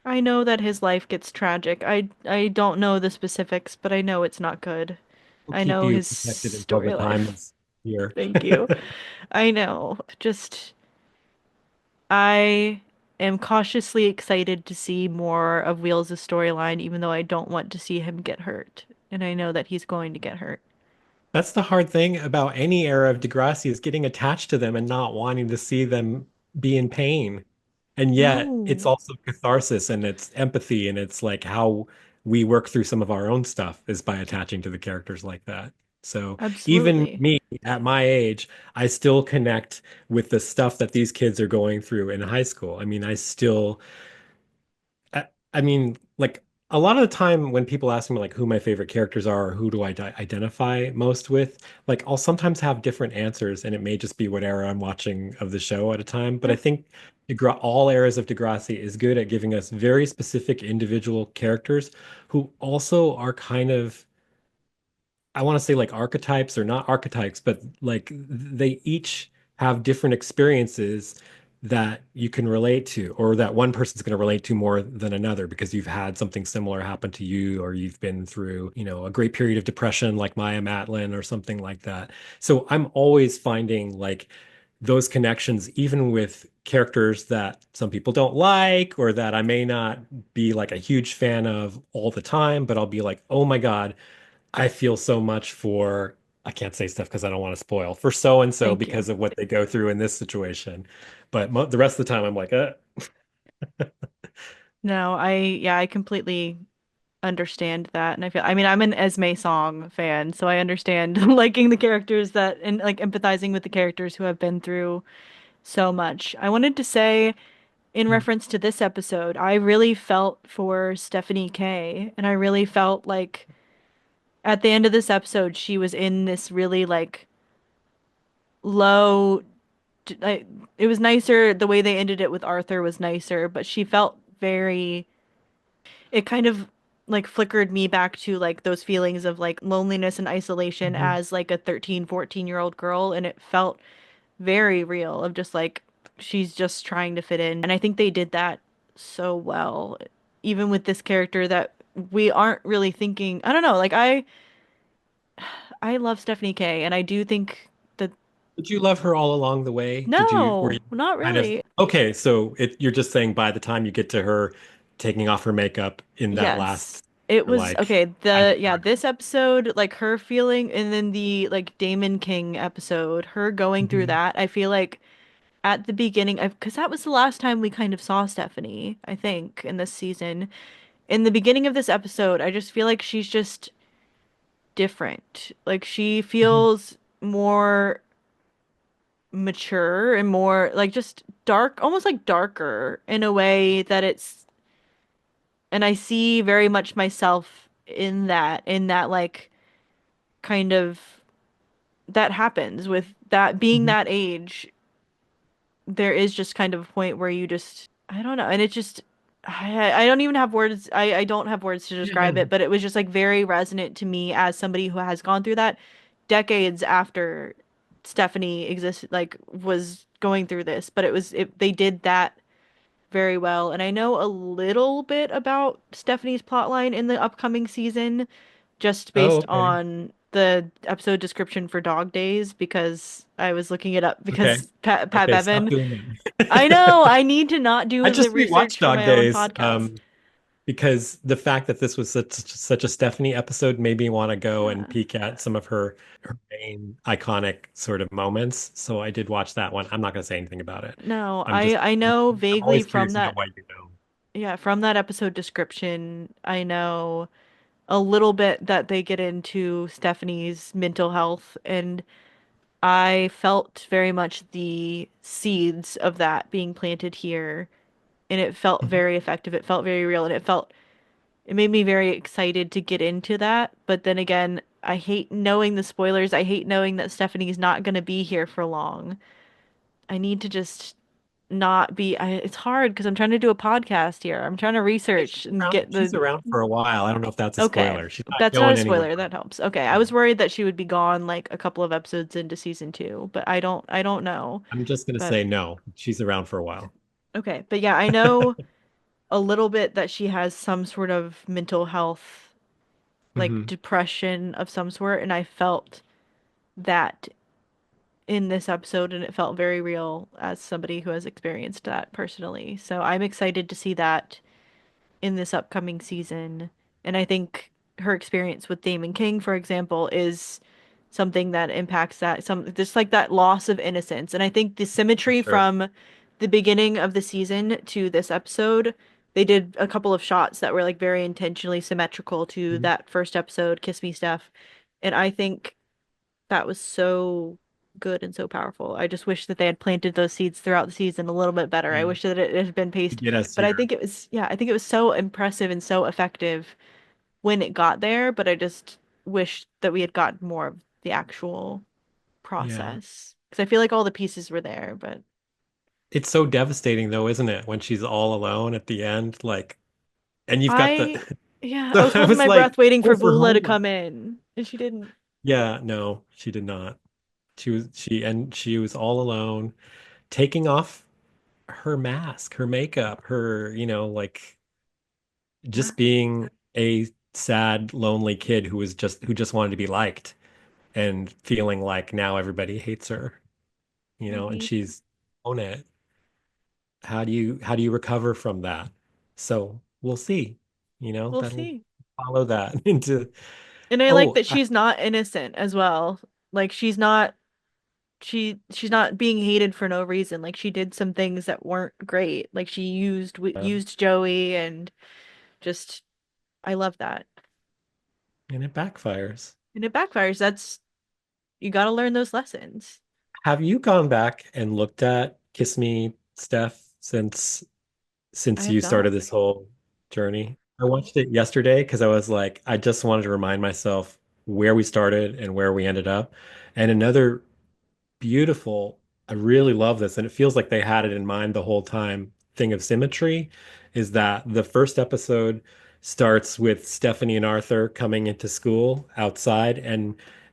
I know that his life gets tragic. I don't know the specifics, but I know it's not good. We'll I keep know you his protected until the story time life. is here. Thank you. I know. Just I am cautiously excited to see more of Wheels' storyline, even though I don't want to see him get hurt. And I know that he's going to get hurt. That's the hard thing about any era of Degrassi is getting attached to them and not wanting to see them be in pain. And yet it's No, also catharsis and it's empathy and it's like how we work through some of our own stuff is by attaching to the characters like that. So even absolutely. me at my age, I still connect with the stuff that these kids are going through in high school. I mean, I mean, like a lot of the time when people ask me like who my favorite characters are or who do I identify most with, like I'll sometimes have different answers and it may just be what era I'm watching of the show at a time. But I Yeah, think all eras of Degrassi is good at giving us very specific individual characters who also are kind of I want to say like archetypes or not archetypes, but like they each have different experiences that you can relate to, or that one person's going to relate to more than another because you've had something similar happen to you, or you've been through, a great period of depression like Maya Matlin or something like that. So I'm always finding like those connections, even with characters that some people don't like, or that I may not be like a huge fan of all the time, but I'll be like, oh my God. I feel so much for, I can't say stuff because I don't want to spoil, for so and so thank you. because of what they go through in this situation. But the rest of the time, I'm like, No, yeah, I completely understand that. And I mean, I'm an Esme Song fan, so I understand liking the characters that and like empathizing with the characters who have been through so much. I wanted to say, in reference to this episode, I really felt for Stephanie K, and I really felt like at the end of this episode, she was in this really like low. I, it was nicer. The way they ended it with Arthur was nicer, but she felt very. It kind of like flickered me back to like those feelings of like loneliness and isolation Mhm. as like a 13, 14-year-old girl, and it felt very real of just like she's just trying to fit in. And I think they did that so well, even with this character that we aren't really thinking. I don't know, like I love Stephanie K, and I do think that Did you love her all along the way? Were you no, not kind of, really. okay, so you're just saying by the time you get to her taking off her makeup in that Yes. last, It you're was like, okay. I The yeah, started. this episode, like her feeling, and then the like Damon King episode, her going through Mhm. that, I feel like at the beginning, because that was the last time we kind of saw Stephanie, I think, in this season. In the beginning of this episode, I just feel like she's just different. Like she Mhm. feels more mature and more like just dark, almost like darker in a way that it's, and I see very much myself in that like kind of that happens with that being Mhm. that age. There is just kind of a point where you just, I don't know, and it just, I don't even have words. I don't have words to Yeah, describe yeah. it, but it was just like very resonant to me as somebody who has gone through that decades after Stephanie existed, like was going through this. But they did that very well. And I know a little bit about Stephanie's plotline in the upcoming season, just Oh, based okay. on the episode description for Dog Days, because I was looking it up Okay. because Pat Okay, stop Bevan. doing I that. know I need to not I do the just research rewatched for Dog my own Days. podcast. Because the fact that this was such a Stephanie episode made me want to go and Yeah. peek at some of her main iconic sort of moments. So I did watch that one. I'm not going to say anything about it. No, I'm just I know I'm vaguely always from curious to know that. what you know. Yeah, from that episode description, I know a little bit that they get into Stephanie's mental health, and I felt very much the seeds of that being planted here, and it felt Mhm. very effective. It felt very real, and it made me very excited to get into that. But then again, I hate knowing the spoilers. I hate knowing that Stephanie's not going to be here for long. I need to just not be it's hard because I'm trying to do a podcast here. I'm trying to Yeah, research and get she's the around for a while. I don't know if that's a okay. spoiler. She's not That's not a going anywhere. spoiler. That helps. Okay. I Yeah. was worried that she would be gone like a couple of episodes into season two, but I don't know. I'm just gonna But say no. She's around for a while. okay. But yeah, I know a little bit that she has some sort of mental health, like Hmm. depression of some sort, and I felt that in this episode, and it felt very real as somebody who has experienced that personally. So I'm excited to see that in this upcoming season. And I think her experience with Damon King, for example, is something that impacts that some just like that loss of innocence. And I think the For symmetry sure. from the beginning of the season to this episode, they did a couple of shots that were like very intentionally symmetrical to Mhm. that first episode, Kiss Me Steph. And I think that was so good and so powerful. I just wish that they had planted those seeds throughout the season a little bit better. I Yeah. wish that it had been To paced, get us but I here. think it was, yeah, I think it was so impressive and so effective when it got there, but I just wish that we had gotten more of the actual Yeah. process. Because I feel like all the pieces were there, but It's so devastating though, isn't it? When she's all alone at the end, like, and you've got the, I, yeah, I so was I holding was my like, breath waiting for where's her Bula to home? come in, and she didn't. Yeah, no, she did not. She was all alone, taking off her mask, her makeup, her, like Yeah, just being a sad, lonely kid who just wanted to be liked and feeling like now everybody hates her, I and hate her. she's own it. How do you recover from that? So we'll see. We'll That'll see. follow that into And I like oh that she's not innocent as well. Like she's not being hated for no reason. Like she did some things that weren't great. Like she used Joey and just I love that. and it backfires. And it backfires. That's you got to learn those lessons. Have you gone back and looked at Kiss Me, Steph, I since have you started not. this whole journey? I watched it yesterday because I was like, I just wanted to remind myself where we started and where we ended up. And another beautiful. I really love this, and it feels like they had it in mind the whole time. Thing of symmetry is that the first episode starts with Stephanie and Arthur coming into school outside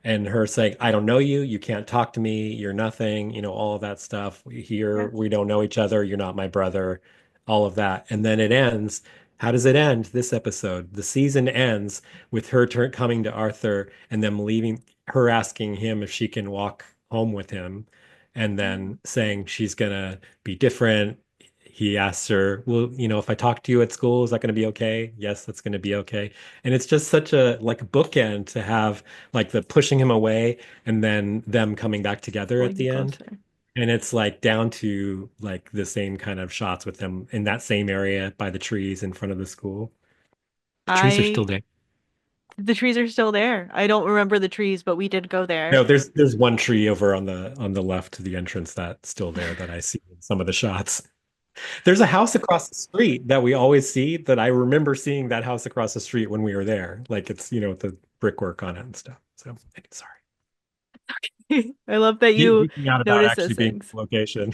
and her saying, "I don't know you, you can't talk to me, you're nothing," all of that stuff. Yeah. We don't know each other, you're not my brother, all of that. And then it ends. How does it end this episode? The season ends with her coming to Arthur and them leaving, her asking him if she can walk home with him and then saying she's gonna be different. He asks her, well, if I talk to you at school, is that going to be okay? Yes, that's going to be okay. And it's just such a like bookend to have like the pushing him away and then them coming back together at Pulling him the end. closer. And it's like down to like the same kind of shots with them in that same area by the trees in front of the school. The trees are still I there. the trees are still there. I don't remember the trees, but we did go there. No, there's one tree over on the left to the entrance that's still there that I see in some of the shots. There's a house across the street that we always see that I remember seeing that house across the street when we were there. Like it's, with the brickwork on it and stuff. So sorry. I love that you Geeking out about notice those actually being things. the location.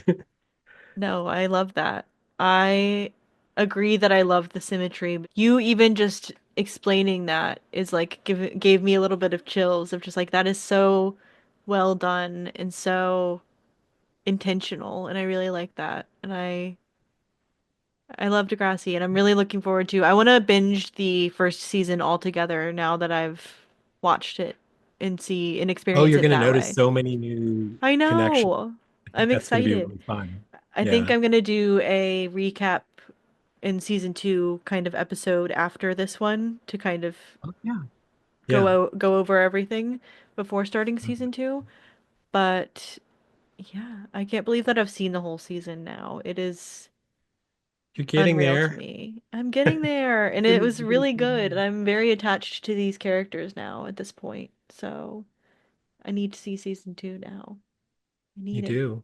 No, I love that. I agree that I love the symmetry. You even just explaining that is like gave me a little bit of chills of just like that is so well done and so intentional, and I really like that. And I love Degrassi, and I'm really looking forward to. I want to binge the first season altogether now that I've watched it and see and Oh, experience you're it going to that notice way. so many new I connections. know. I think I'm that's going to be excited. really fun. I think Yeah. I'm gonna do a recap in season two kind of episode after this one to kind of Oh, yeah. Yeah. go over everything before starting Mhm. season two. But yeah, I can't believe that I've seen the whole season now. It is You're getting unreal to there. me. I'm getting there, and it was You're gonna really see good. And more. I'm very attached to these characters now at this point. So I need to see season two now. I You need it. do.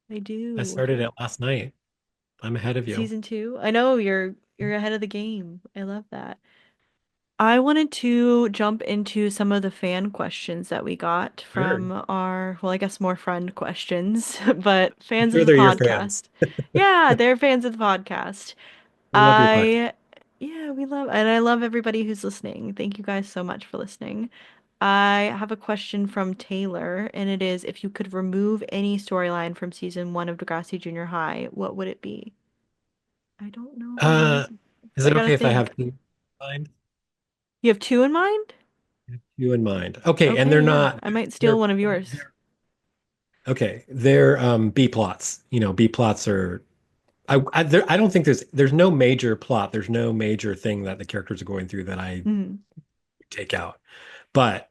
I I do. started it last night. I'm ahead of you. Season two. I know you're ahead of the game. I love that. I wanted to jump into some of the fan questions that we got Sure. from our, well, I guess more friend questions, but I'm fans of sure the they're your fans. podcast. Yeah, they're fans of the podcast. We love your podcast. I, yeah, we love, and I love everybody who's listening. Thank you guys so much for listening. I have a question from Taylor, and it is, if you could remove any storyline from season one of Degrassi Junior High, what would it be? I don't know if I have Uh, anything. is I it gotta okay if I think. have two in mind? You have two in mind? You in mind. Okay, and Okay, they're yeah. not I might steal they're one of yours. okay. They're B plots. B plots are I don't think there's no major plot. There's no major thing that the characters are going through that I Mm. take out. But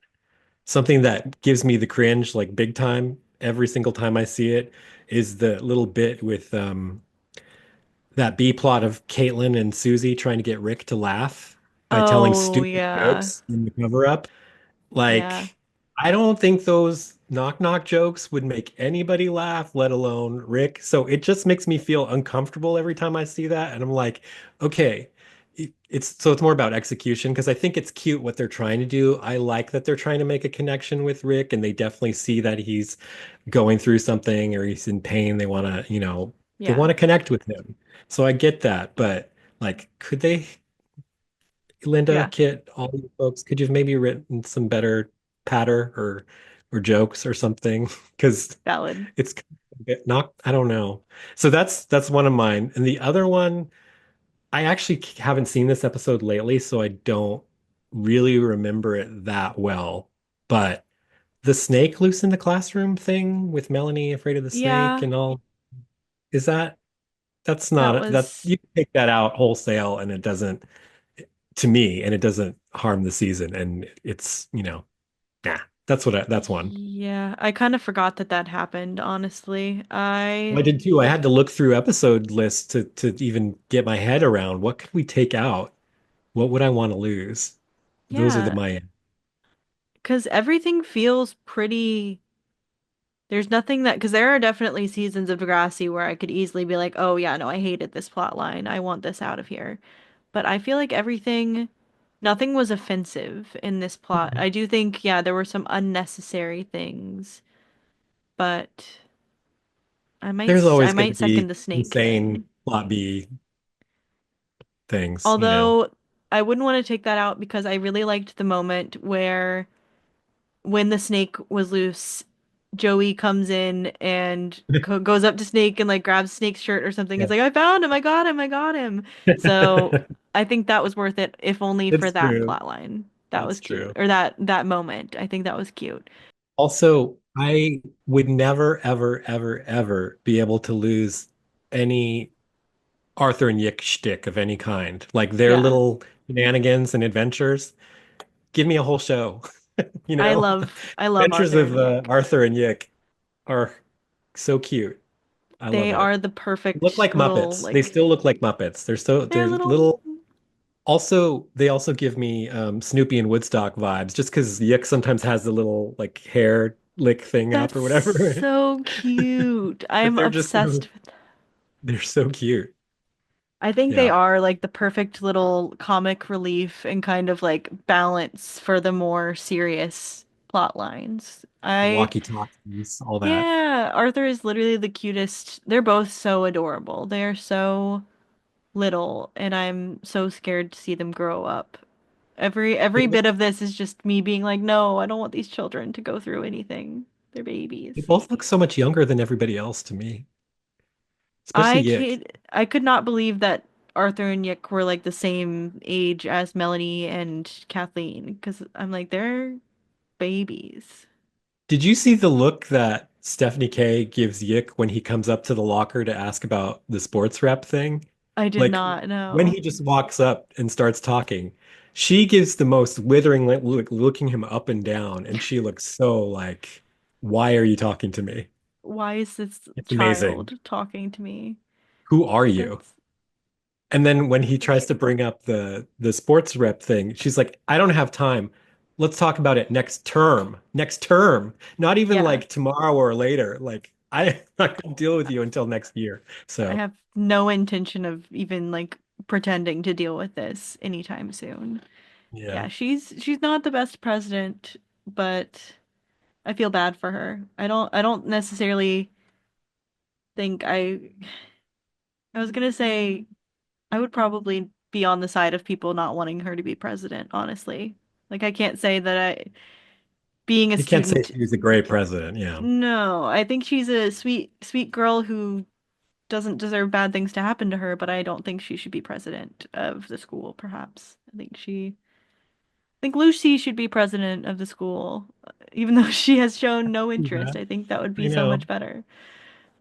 something that gives me the cringe like big time every single time I see it is the little bit with that B plot of Caitlin and Susie trying to get Rick to laugh by telling Oh, stupid yeah. jokes in the cover up. Yeah. Like, I don't think those knock knock jokes would make anybody laugh, let alone Rick. So it just makes me feel uncomfortable every time I see that. And I'm like, okay, it's more about execution because I think it's cute what they're trying to do. I like that they're trying to make a connection with Rick and they definitely see that he's going through something or he's in pain. They want to, they Yeah. want to connect with him. So I get that, but like, could they Linda, Yeah. Kit, all you folks, could you have maybe written some better patter or jokes or something? Because Valid. it's a bit not, I don't know. So that's one of mine. And the other one, I actually haven't seen this episode lately, so I don't really remember it that well. But the snake loose in the classroom thing with Melanie afraid of the snake Yeah. and all, is that's That not that was, you can take that out wholesale and it doesn't to me, and it doesn't harm the season. And it's, nah, that's one. yeah. I kind of forgot that that happened, honestly. I did too. I had to look through episode lists to even get my head around what could we take out? What would I want to lose? Those are Yeah. my Because everything feels pretty. There's nothing that, because there are definitely seasons of Degrassi where I could easily be like, oh, yeah, no, I hated this plot line. I want this out of here. But I feel like nothing was offensive in this plot. I do think, yeah, there were some unnecessary things, but there's I always going to might second be the snake insane thing. plot B things. Although I wouldn't want to take that out because I really liked the moment where when the snake was loose, Joey comes in and goes up to Snake and like grabs Snake's shirt or something. It's Yeah. like, I found him, I got him, I got him. So I think that was worth it, if only for It's that true. plot line. That was It's cute. true. Or that moment. I think that was cute. Also, I would never, ever, ever, ever be able to lose any Arthur and Yick shtick of any kind. Like their Yeah. little shenanigans and adventures. Give me a whole show. You know, I love Adventures Arthur of and Yick. Arthur and Yick are so cute. I love They it. are the Look perfect like little Muppets. They like still look like Muppets. they're They're little. little. Also, they also give me Snoopy and Woodstock vibes, just because Yick sometimes has the little like hair lick thing up That's or whatever. so cute. But I'm they're just obsessed with they're so cute. I think they Yeah, are like the perfect little comic relief and kind of like balance for the more serious plot lines. the walkie-talkies, all that. Yeah, Arthur is literally the cutest. They're both so adorable. They are so little, and I'm so scared to see them grow up. They Every both bit of this is just me being like, no, I don't want these children to go through anything. They're they babies. both look so much younger than everybody else to me, especially Yick. I could not believe that Arthur and Yick were like the same age as Melanie and Kathleen because I'm like they're babies. Did you see the look that Stephanie K gives Yick when he comes up to the locker to ask about the sports rep thing? I did Like not when know. he just walks up and starts talking, she gives the most withering look, looking him up and down, and she looks so like, "Why are you talking to me?" Why is this It's amazing. child talking to me? Who are you? That's And then when he tries to bring up the sports rep thing, she's like, "I don't have time. Let's talk about it next term. Next term. Not even yeah. like tomorrow or later. Like I'm not gonna deal with you until next year." I So have no intention of even like pretending to deal with this anytime soon. Yeah. Yeah, she's not the best president, but I feel bad for her. I don't necessarily think I was gonna say I would probably be on the side of people not wanting her to be president, honestly. Like I can't say that I being a You can't say student, she was a great president. Yeah. no, I think she's a sweet girl who doesn't deserve bad things to happen to her, but I don't think she should be president of the school, perhaps. I think Lucy should be president of the school, even though she has shown no interest. Yeah. I think that would be I so know. much better.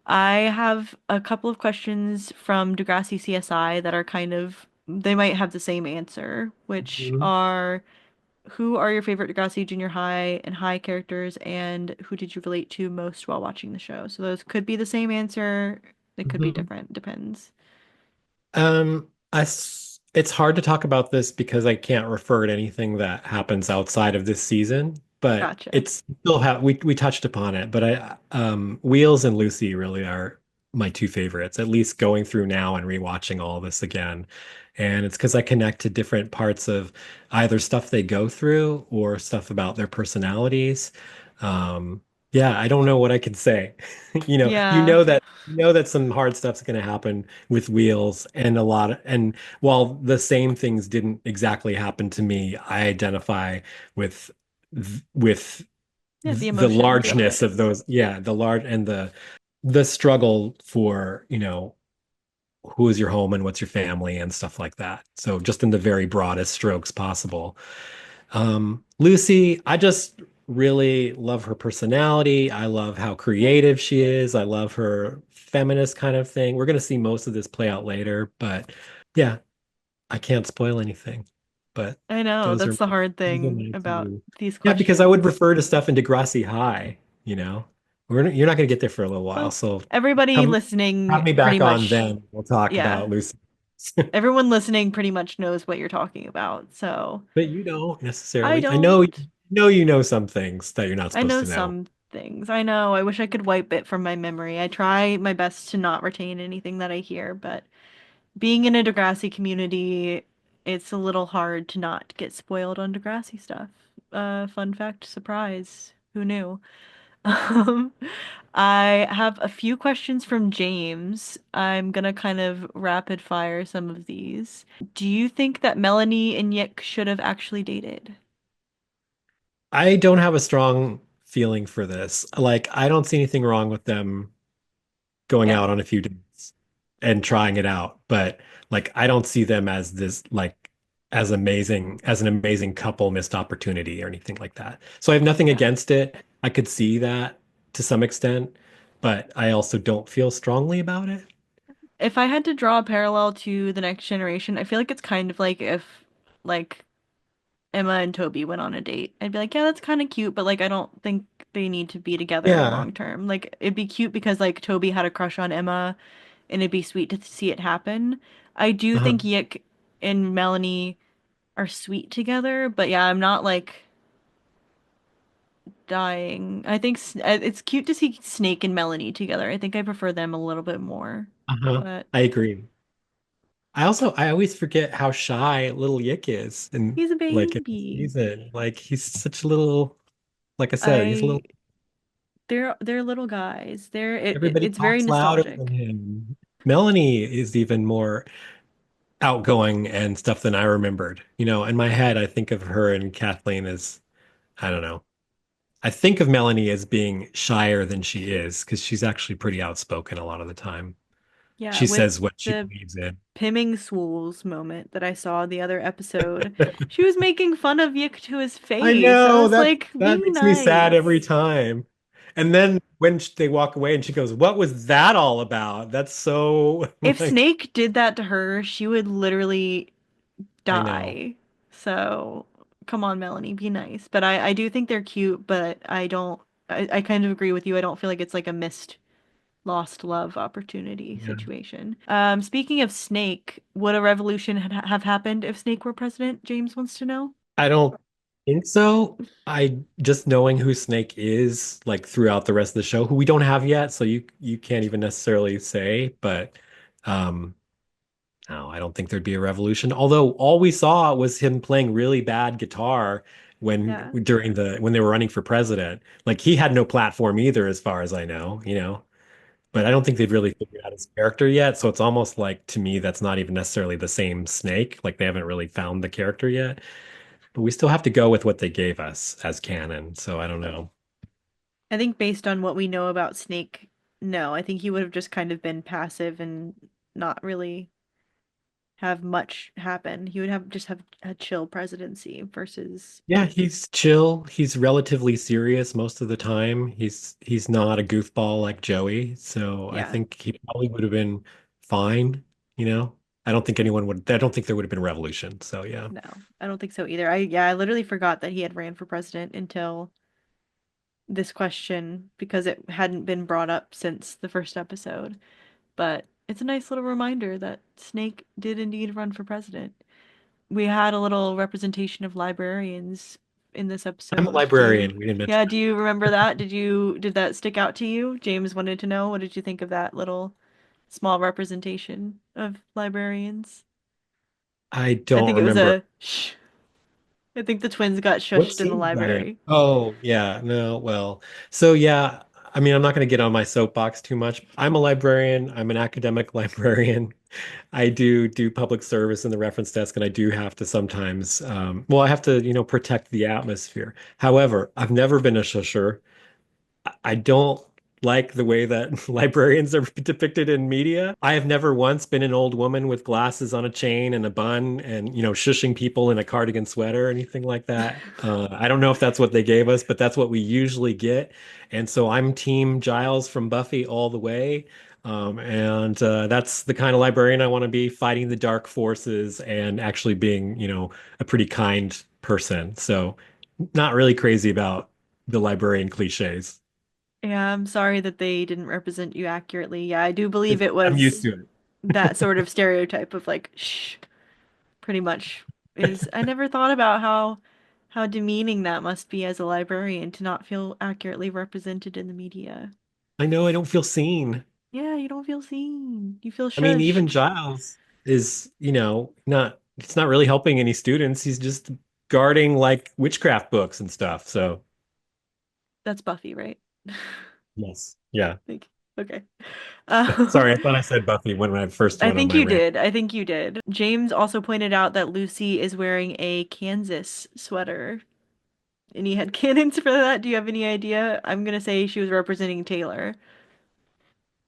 I have a couple of questions from Degrassi CSI that are kind of, they might have the same answer, which Mhm. are who are your favorite Degrassi Junior High and High characters, and who did you relate to most while watching the show? So those could be the same answer. They could be Mhm. different, depends. It's hard to talk about this because I can't refer to anything that happens outside of this season, but Gotcha. it's still we touched upon it, but Wheels and Lucy really are my two favorites, at least going through now and rewatching all this again. And it's because I connect to different parts of either stuff they go through or stuff about their personalities. Um, yeah, I don't know what I can say. Yeah. You know that some hard stuff's going to happen with Wheels and and while the same things didn't exactly happen to me, I identify with with Yeah, the the emotions of largeness it. of those, yeah, the large and the struggle for, who is your home and what's your family and stuff like that. So just in the very broadest strokes possible. Lucy, I just really love her personality. I love how creative she is. I love her feminist kind of thing. We're going to see most of this play out later, but yeah, I can't spoil anything. But I know, those are that's the hard those are thing my about two. these Yeah, because I would questions. refer to stuff in Degrassi High, you're not going to get there for a little while. Well, So everybody come have listening me pretty back on much, then. We'll talk yeah, about Lucy. everyone listening pretty much knows what you're talking about. So But you don't I necessarily. don't. You know some things that you're not I supposed know to know. some things. I know. I wish I could wipe it from my memory. I try my best to not retain anything that I hear, but being in a Degrassi community, it's a little hard to not get spoiled on Degrassi stuff. Fun fact, surprise. Who knew? Um, I have a few questions from James. I'm gonna kind of rapid fire some of these. Do you think that Melanie and Yick should have actually dated? I don't have a strong feeling for this. Like, I don't see anything wrong with them going Yeah. out on a few dates and trying it out, but like, I don't see them as this like as an amazing couple missed opportunity or anything like that. So I have nothing Yeah. against it. I could see that to some extent, but I also don't feel strongly about it. If I had to draw a parallel to the next generation, I feel like it's kind of like if like Emma and Toby went on a date. I'd be like, yeah, that's kind of cute, but like I don't think they need to be together Yeah. long term. Like it'd be cute because like Toby had a crush on Emma and it'd be sweet to see it happen. I do Uh-huh. think Yick and Melanie are sweet together, but yeah, I'm not like dying. I think it's cute to see Snake and Melanie together. I think I prefer them a little bit more. Uh-huh. But I agree. I always forget how shy little Yick is in he's a like in this baby. season. Like he's such a little, like I said, he's a I little, they're little guys. everybody It's very talks louder than nostalgic. him. Melanie is even more outgoing and stuff than I remembered. In my head, I think of her and Kathleen as, I don't know. I think of Melanie as being shyer than she is because she's actually pretty outspoken a lot of the time. Yeah, She with says what she the believes in. Pimming Swools moment that I saw the other episode, she was making fun of Yick to his I face. I know was that like, be that makes me sad every nice. time. And then when they walk away and she goes, "What was that all about?" That's so If like Snake did that to her, she would literally I know. die. So, come on, Melanie, be nice. But I do think they're cute, but I kind of agree with you. I don't feel like it's like a missed lost love opportunity Yeah. situation. Speaking of Snake, would a revolution have happened if Snake were president? James wants to know. I don't think so. I just knowing who Snake is like throughout the rest of the show, who we don't have yet, so you can't even necessarily say, but um No, I don't think there'd be a revolution. Although all we saw was him playing really bad guitar Yeah. when they were running for president. Like he had no platform either, as far as I know, you know. But I don't think they've really figured out his character yet. So it's almost like to me that's not even necessarily the same Snake. Like they haven't really found the character yet. But we still have to go with what they gave us as canon. So I don't know. I think based on what we know about Snake, no, I think he would have just kind of been passive and not really have much happen. He would have just have a chill presidency versus Yeah, he's chill. He's relatively serious most of the time. He's not a goofball like Joey, so I yeah, think he probably would have been fine, you know. I don't think there would have been a revolution. So yeah. no. I don't think so either. I literally forgot that he had ran for president until this question because it hadn't been brought up since the first episode. But it's a nice little reminder that Snake did indeed run for president. We had a little representation of librarians in this I'm a episode. librarian. We didn't mention Yeah, that. do you remember that? Did that stick out to you? James wanted to know, what did you think of that little small representation of librarians? I I don't think it was remember. a shh. I think the twins got What shushed in the scene was that in? library. Oh, yeah, no, well, so yeah, I mean, I'm not going to get on my soapbox too much. I'm a librarian. I'm an academic librarian. I do public service in the reference desk, and I do have to sometimes, well, I have to, protect the atmosphere. However, I've never been a shusher. I don't like the way that librarians are depicted in media. I have never once been an old woman with glasses on a chain and a bun and, shushing people in a cardigan sweater or anything like that. I don't know if that's what they gave us, but that's what we usually get. And so I'm Team Giles from Buffy all the way. And that's the kind of librarian I want to be, fighting the dark forces and actually being, a pretty kind person. So not really crazy about the librarian cliches. Yeah, I'm sorry that they didn't represent you accurately. Yeah, I do believe it I'm used was to it. that sort of stereotype of like shh, pretty much is. I never thought about how demeaning that must be as a librarian to not feel accurately represented in the media. I know I don't feel seen. Yeah, you don't feel seen. You feel I mean, even shushed. Giles is, not it's not really helping any students. He's just guarding like witchcraft books and stuff. So, That's Buffy, right? yes. Yeah. Like, okay. Yeah. Um, Sorry, I thought I said Buffy when I first I went on think my you rant. did. I think you did. James also pointed out that Lucy is wearing a Kansas sweater. Any headcanons for that? Do you have any idea? I'm gonna say she was representing Taylor,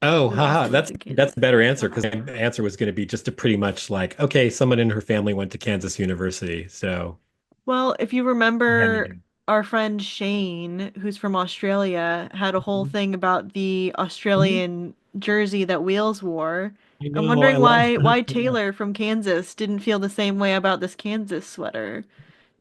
Oh, who also haha, lives that's in that's a Kansas. better answer because my answer was going to be just a pretty much like, okay, someone in her family went to Kansas University, so Well, if you I had an remember, idea. our friend Shane, who's from Australia, had a whole thing about the Mhm. Australian jersey that Wheels wore. I I'm know, I wondering love why that. Yeah. Taylor from Kansas didn't feel the same way about this Kansas sweater.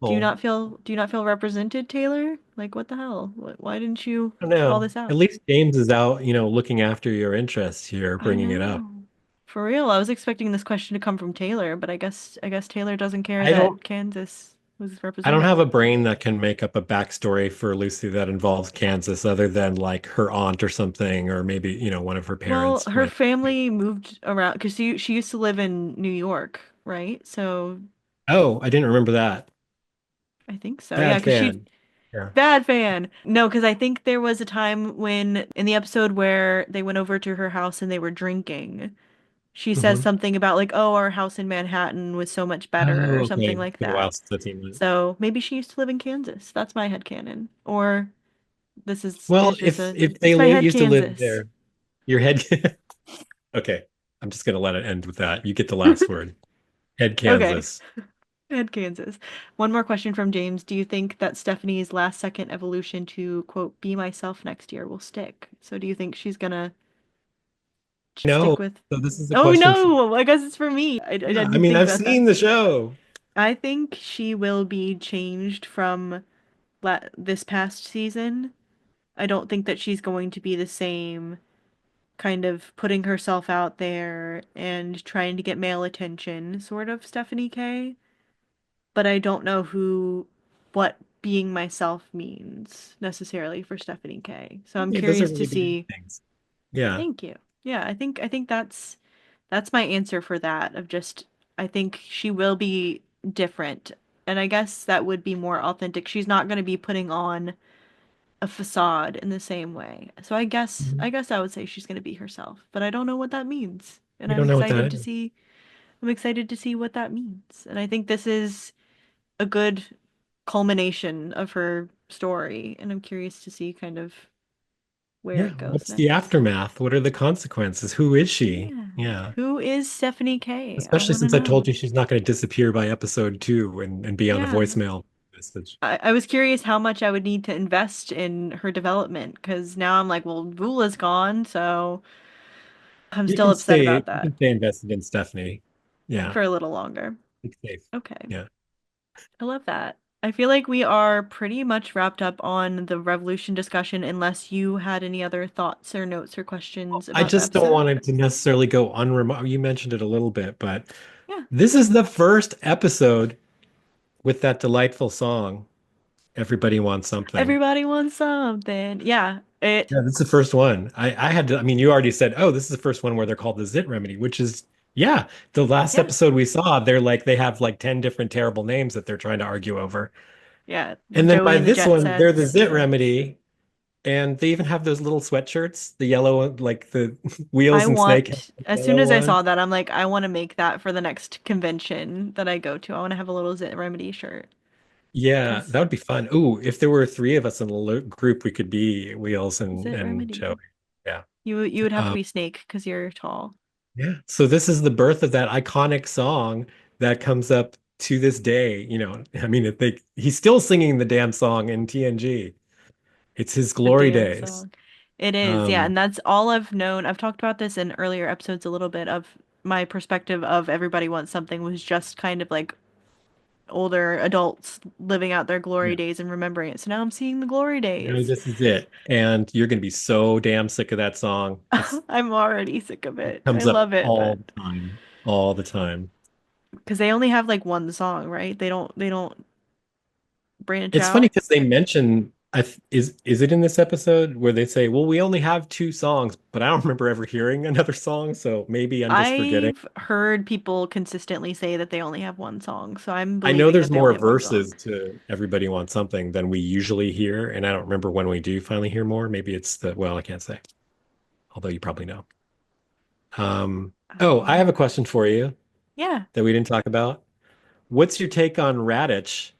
Well, Do you not feel represented, Taylor? Like what the hell? Why didn't you I don't call know. this At out? least James is out, looking after your interests here, I bringing it up. know. For real, I was expecting this question to come from Taylor, but I guess Taylor doesn't care I don't that Kansas was I don't have represented. a brain that can make up a backstory for Lucy that involves Kansas other than like her aunt or something, or maybe, one of her Well, parents her went. family moved around because she used to live in New York, right? So Oh, I didn't remember that. I think so. Yeah, Bad because she fan. Yeah. bad fan. No, because I think there was a time when in the episode where they went over to her house and they were drinking. She says Hmm. something about like, "Oh, our house in Manhattan was so much better," Oh, or okay. something It's like been a while that. since I've seen it. So maybe she used to live in Kansas. That's my headcanon. Or this Well, is just if a if they it's my li head used to live Kansas. there, your head. Okay, I'm just gonna let it end with that. You get the last word. Head Okay, Kansas. head Kansas. One more question from James. Do you think that Stephanie's last second evolution to quote be myself next year will stick? So do you think she's gonna No. stick with So this is a Oh question for. no, I guess it's for me. I Yeah, I didn't mean, think I've about that. seen the show. I think she will be changed from this past season. I don't think that she's going to be the same kind of putting herself out there and trying to get male attention, sort of Stephanie K. But I don't know what being myself means necessarily for Stephanie K. So I'm Okay, those are curious to really good see. things. Yeah. Thank you. Yeah, I think that's. That's my answer for that of just I think she will be different. And I guess that would be more authentic. She's not going to be putting on a facade in the same way. So I Mhm. guess I would say she's going to be herself, but I don't know what that means. And We don't know what that is. I'm excited to see what that means. And I think this is a good culmination of her story, and I'm curious to see kind of where Yeah, it goes what's the next. aftermath? What are the consequences? Who is she? Yeah. Yeah. Who is Stephanie K? I Especially want to since I told know. you she's not going to disappear by episode 2 and be on the Yeah. voicemail message. I was curious how much I would need to invest in her development because now I'm like, well, Vula's gone, so I'm still upset about You that can stay invested in Stephanie. Yeah, for a little longer. it's safe. Okay. Yeah. I love that. I feel like we are pretty much wrapped up on the Revolution discussion unless you had any other thoughts or notes or questions I about the just don't episode. want it to necessarily go unremarked. You mentioned it a little bit, but Yeah. this is the first episode with that delightful song, Everybody Wants Something. Everybody wants something. Yeah. It Yeah, this is the first one. I had to, I mean, you already said, oh, this is the first one where they're called the Zit Remedy, which is, yeah, the last yeah. episode we saw, they have like 10 different terrible names that they're trying to argue over. Yeah. And then Joey by and the this Jet one, they're the Sets. Zit Remedy, and they even have those little sweatshirts, the yellow, like the I wheels and snake have want, the as soon yellow as I one. saw that, I'm like, I want to make that for the next convention that I go to. I want to have a little Zit Remedy shirt Yeah, because that would be fun. Ooh, if there were three of us in a group, we could be Wheels Zit and Joey. Remedy. Yeah. You would have to Um, be Snake because you're tall. yeah. So this is the birth of that iconic song that comes up to this day. I mean, he's still singing the damn song in TNG. It's his The glory damn days. song. It is, yeah, Um, and that's all I've known. I've talked about this in earlier episodes a little bit of my perspective of Everybody Wants Something was just kind of like older adults living out their glory yeah. days and remembering it. So now I'm seeing the glory days. This is it. And you're gonna be so damn sick of that song. I'm already sick of It it. I comes up love it, all but the time. All the time. because they only have like one song, right? They don't branch It's funny out. because they mention is it in this episode where they say, "Well, we only have two songs," but I don't remember ever hearing another song, so maybe I'm just forgetting. I've heard people consistently say that they only have one song, so I'm I know believing there's that they more only have one song. verses to Everybody Wants Something than we usually hear, and I don't remember when we do finally hear more. Maybe it's well, I can't say, although you probably know. Oh, I have a Um, question for you yeah. that we didn't talk about. What's your take on Raditch,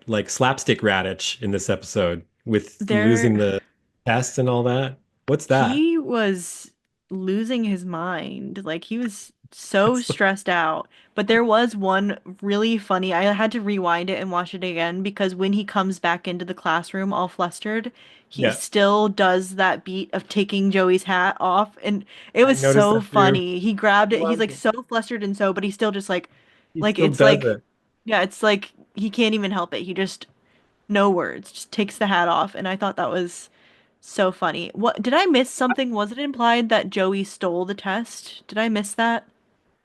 like slapstick Raditch in this episode with There losing the test and all that? What's that? he was losing his mind. Like he was so That's stressed out. But there was one really funny. I had to rewind it and watch it again because when he comes back into the classroom all flustered, he yeah, still does that beat of taking Joey's hat off and it I was noticed so that too. funny. He grabbed I it. He's loved like it. so flustered and so, but he's still just He like still it's does like it. yeah, it's like he can't even help it. He just no words, just takes the hat off and I thought that was so funny. What did I miss something? Was it implied that Joey stole the test? Did I miss that?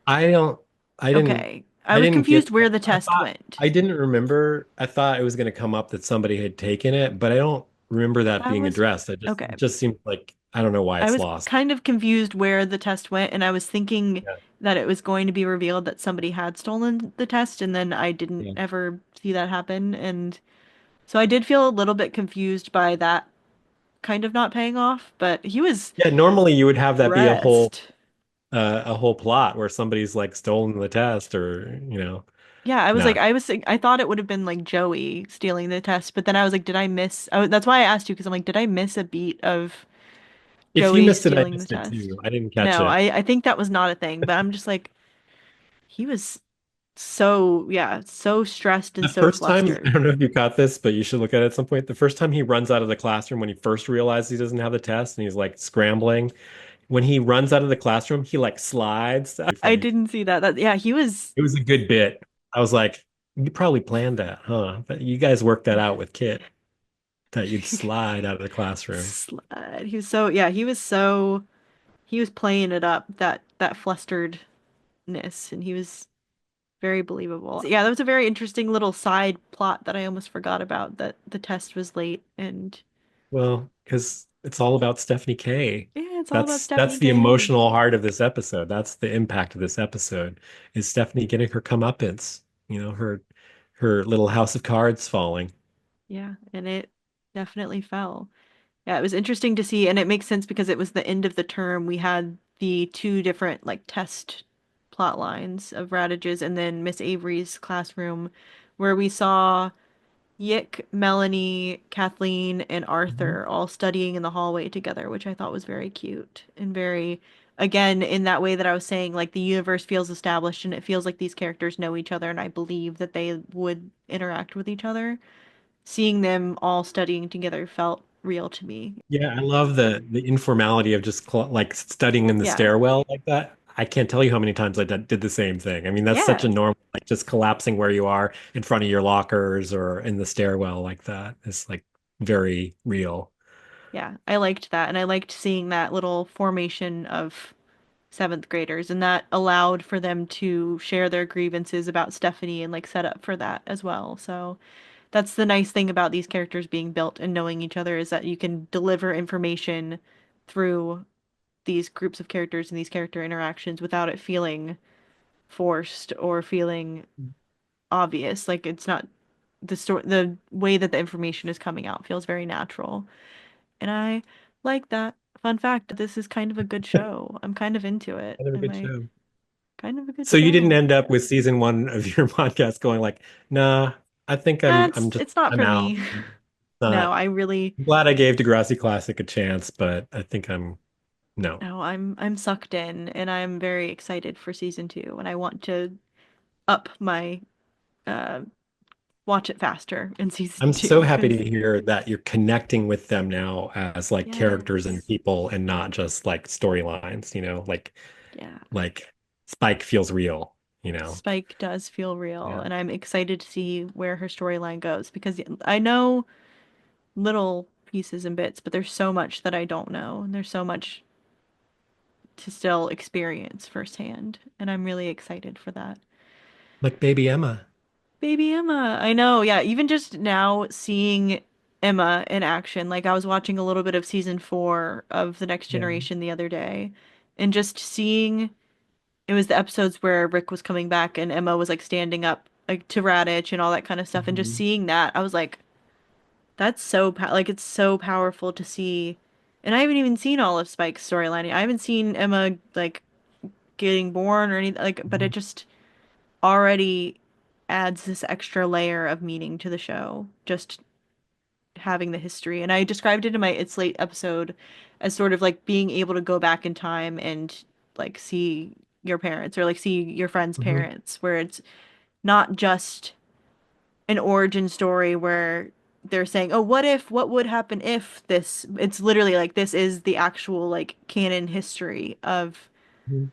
I don't, I didn't, Okay. I I was didn't get confused where that. the test went. I didn't remember. I thought it was going to come up that somebody had taken it, but I don't remember that That being was addressed. okay. It just seemed like, I don't know why I it's was lost. kind of confused where the test went, and I was thinking Yeah. that it was going to be revealed that somebody had stolen the test, and then I didn't Yeah. ever see that happen. And so I did feel a little bit confused by that kind of not paying off, but he was Yeah. Normally you would have that be stressed. a whole plot where somebody's like stolen the test or, Yeah, not. I thought it would have been like Joey stealing the test, but then I was like, did I miss? That's why I asked you because I'm like, did I miss a beat of If you Joey missed it, I stealing the missed it test? too. I didn't catch No, it. I think that was not a thing, but I'm just like, he was so, yeah, so stressed and The so first time, I flustered. don't know if you caught this, but you should look at it at some point. The first time he runs out of the classroom when he first realizes he doesn't have the test and he's like scrambling. When he runs out of the classroom, he like slides. That's I funny. didn't see that. Yeah, he was It was a good bit. I was like, you probably planned that, huh? But you guys worked that out with Kit that you'd slide out of the classroom. slide. He was so, yeah, he was playing it up, that flusteredness, and he was very believable. Yeah, that was a very interesting little side plot that I almost forgot about, that the test was late and Well, because it's all about Stephanie K. yeah, It's all about That's Stephanie the getting ready. emotional heart of this episode. That's the impact of this episode is Stephanie getting her comeuppance, her little house of cards falling. Yeah, and it definitely fell. Yeah, it was interesting to see, and it makes sense because it was the end of the term. We had the two different like test plot lines of Radage's and then Miss Avery's classroom, where we saw Yick, Melanie, Kathleen, and Mhm. Arthur all studying in the hallway together, which I thought was very cute and very, again, in that way that I was saying, like the universe feels established and it feels like these characters know each other, and I believe that they would interact with each other. Seeing them all studying together felt real to me. Yeah, I love the informality of just like studying in the Yeah. stairwell like that. I can't tell you how many times I did the same thing. I mean, that's such Yeah. a normal, like just collapsing where you are in front of your lockers or in the stairwell like that. It's like very real. Yeah. I liked that. And I liked seeing that little formation of seventh graders, and that allowed for them to share their grievances about Stephanie and like set up for that as well. So that's the nice thing about these characters being built and knowing each other, is that you can deliver information through these groups of characters and these character interactions without it feeling forced or feeling obvious. Like it's not the way that the information is coming out feels very natural. And I like that. Fun fact, this is kind of a good show. I'm kind of into it. Another I good might show. kind of a good So you didn't show. end up with season one of your podcast going like, nah, I think I'm just It's not I'm for out. me. No, Not I really I'm glad I gave Degrassi Classic a chance, but I think I'm no. no, I'm sucked in and I'm very excited for season two, and I want to up my uh watch it faster in season I'm two so happy because to hear that you're connecting with them now as like characters and yes. people and not just like storylines, Yeah. like Spike feels real. Spike does feel real, Yeah. and I'm excited to see where her storyline goes because I know little pieces and bits, but there's so much that I don't know, and there's so much to still experience firsthand, and I'm really excited for that. Like baby Emma. Baby Emma, I know, yeah, even just now seeing Emma in action, like I was watching a little bit of season 4 of The Next Yeah. Generation the other day, and just seeing it was the episodes where Rick was coming back and Emma was like standing up like to Raditch and all that kind of stuff, and just Mhm. seeing that, I was like, that's so like it's so powerful to see. And I haven't even seen all of Spike's storyline. I haven't seen Emma like getting born or anything like, but it Mhm. just already adds this extra layer of meaning to the show. Just having the history. And I described it in my It's Late episode as sort of like being able to go back in time and like see your parents or like see your friends' Mhm. parents, where it's not just an origin story where they're saying, "Oh, what would happen if this?" It's literally like this is the actual like canon history of Mhm.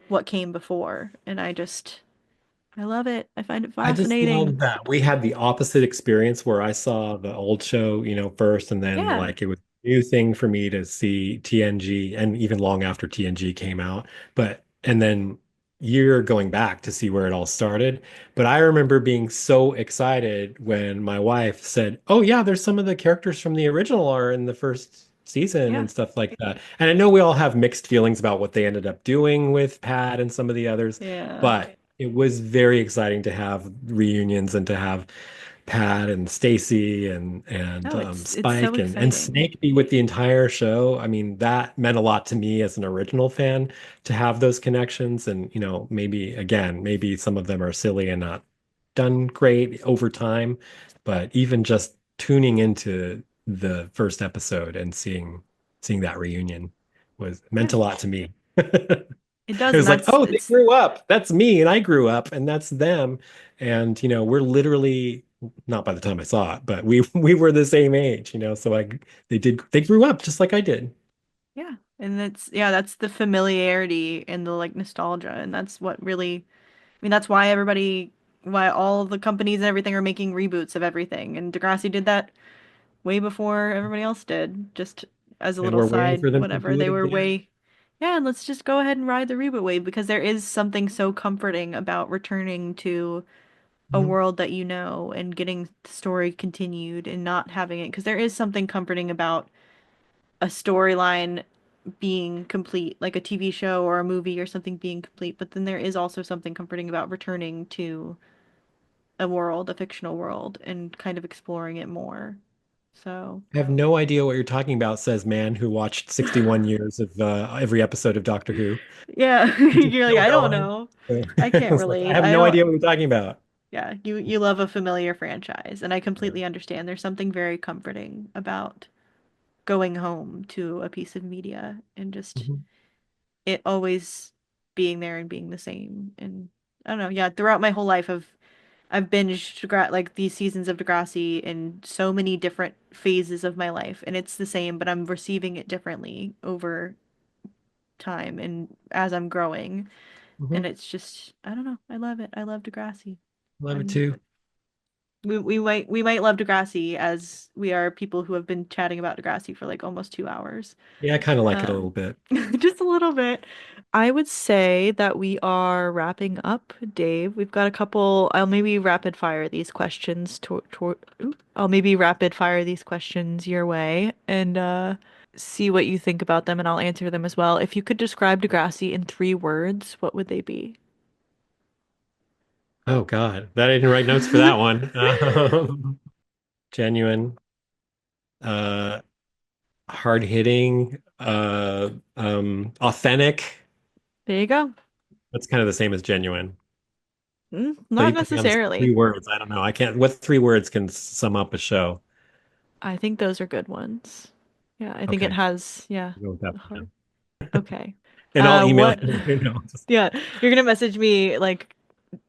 what came before, and I love it. I find it I just fascinating. love that we had the opposite experience where I saw the old show, first, and then Yeah, like it was a new thing for me to see TNG, and even long after TNG came out. And then you're going back to see where it all started. But I remember being so excited when my wife said, "Oh yeah, there's some of the characters from the original are in the first season yeah, and stuff like that." And I know we all have mixed feelings about what they ended up doing with Pat and some of the others, yeah. but it was very exciting to have reunions and to have Pat and Stacy and No, it's so Spike and exciting. Snake be with the entire show. I mean, that meant a lot to me as an original fan to have those connections. And, maybe again, maybe some of them are silly and not done great over time, but even just tuning into the first episode and seeing that reunion was Yeah, meant a lot to me. it It does, and was like, that's oh, they it's grew up. That's me, and I grew up, and that's them. And we're literally not by the time I saw it, but we we were the same age. So they grew up just like I did. yeah, and that's the familiarity and the like nostalgia, and that's what really. I mean, that's why all of the companies and everything are making reboots of everything, and Degrassi did that way before everybody else did. Just as a And little we're waiting side, for them to whatever. do it They were again. way, yeah, and let's just go ahead and ride the reboot wave because there is something so comforting about returning to a Mhm. world that you know and getting the story continued and not having it. Because there is something comforting about a storyline being complete, like a TV show or a movie or something being complete, but then there is also something comforting about returning to a world, a fictional world, and kind of exploring it more. So, I have no idea what you're talking about, says man who watched 61 years of every episode of Doctor Who. yeah, Just you're like, still I don't going. know. So, I I can't was like, I relate. have I no don't, idea what you're talking about. yeah, you love a familiar franchise, and I Yeah. completely understand. There's something very comforting about going home to a piece of media and just Mhm. it always being there and being the same. And I don't know, yeah, throughout my whole life I've binged like these seasons of Degrassi in so many different phases of my life, and it's the same, but I'm receiving it differently over time and as I'm growing. And Mhm. it's just, I don't know, I love it. I love Degrassi. Love it I'm too. we might love Degrassi as we are people who have been chatting about Degrassi for like almost 2 hours. Yeah, I kind of like it a little Um, bit. just a little bit. I would say that we are wrapping up, Dave. We've got a couple. I'll maybe rapid fire these questions I'll maybe rapid fire these questions your way and see what you think about them, and I'll answer them as well. If you could describe Degrassi in 3 words, what would they be? Oh God, that I didn't write notes for that one. Genuine, uh, hard hitting, authentic. There you go. That's kind of the same as genuine. But Not you put me on the necessarily. 3 words. I don't know. I can't. What 3 words can sum up a show? I think those are good ones. Yeah, I think it Okay, has, yeah, we'll go with that the for heart. now. Okay. And I'll email What? you. Just Yeah, you're gonna message me like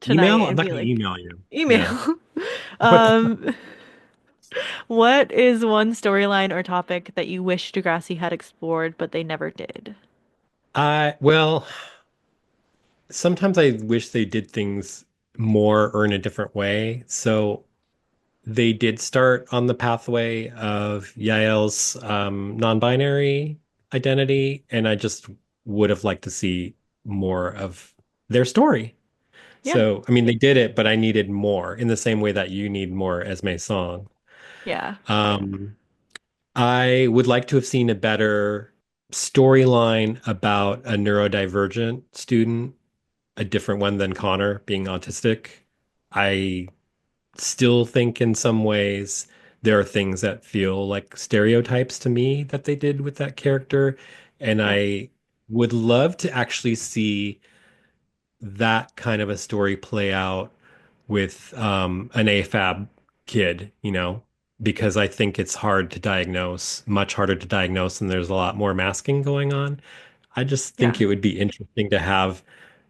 email. tonight I'm and not be going to like, email you. Yeah. email. What? Um, what is one storyline or topic that you wish Degrassi had explored but they never did? Well, sometimes I wish they did things more or in a different way. So they did start on the pathway of Yael's non-binary identity, and I just would have liked to see more of their story. Yeah, So, I mean, they did it, but I needed more in the same way that you need more Esme's song. yeah, Um, I would like to have seen a better storyline about a neurodivergent student, a different one than Connor being autistic. I still think in some ways there are things that feel like stereotypes to me that they did with that character. And yeah, I would love to actually see that kind of a story play out with an AFAB kid, because I think it's hard to diagnose, much harder to diagnose, and there's a lot more masking going on. I just think yeah, it would be interesting to have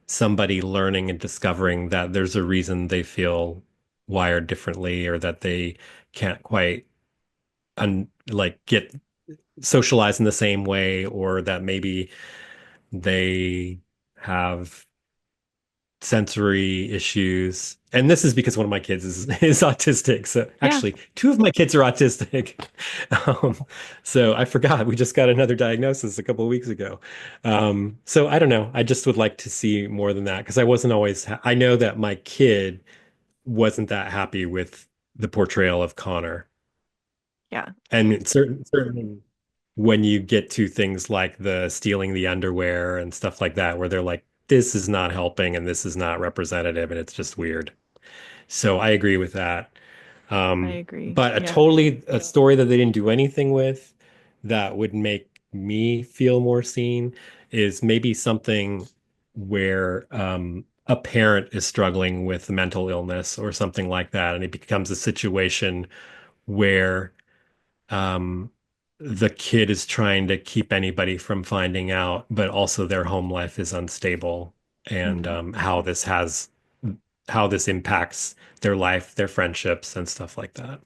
somebody learning and discovering that there's a reason they feel wired differently or that they can't quite like get socialized in the same way or that maybe they have sensory issues. And this is because one of my kids is autistic. So yeah. actually, two of my kids are autistic. Um, so I forgot we just got another diagnosis a couple of weeks ago. So I don't know. I just would like to see more than that because I wasn't always. I know that my kid wasn't that happy with the portrayal of Connor, Yeah. and certainly when you get to things like the stealing the underwear and stuff like that, where they're like, this is not helping and this is not representative and it's just weird. So I agree with that. I agree. But Yeah. a story that they didn't do anything with that would make me feel more seen is maybe something where a parent is struggling with mental illness or something like that, and it becomes a situation where um, the kid is trying to keep anybody from finding out, but also their home life is unstable, and Mhm. how this impacts their life, their friendships, and stuff like that.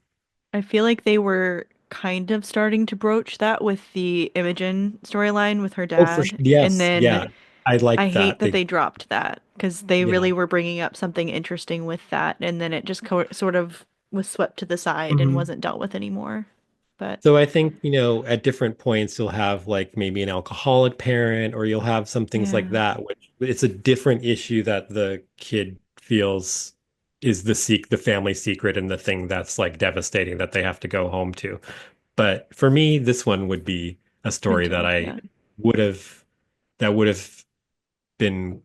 I feel like they were kind of starting to broach that with the Imogen storyline with her Oh, dad. And yes, then yeah, I I like hate that. that they dropped that because they Yeah. really were bringing up something interesting with that. And then it just sort of was swept to the side and Mhm. wasn't dealt with anymore. But So I think, at different points you'll have like maybe an alcoholic parent or you'll have some things like yeah, that, which it's a different issue that the kid feels is the family secret and the thing that's like devastating that they have to go home to. But for me, this one would be a me story that too. I Yeah. would have that would have been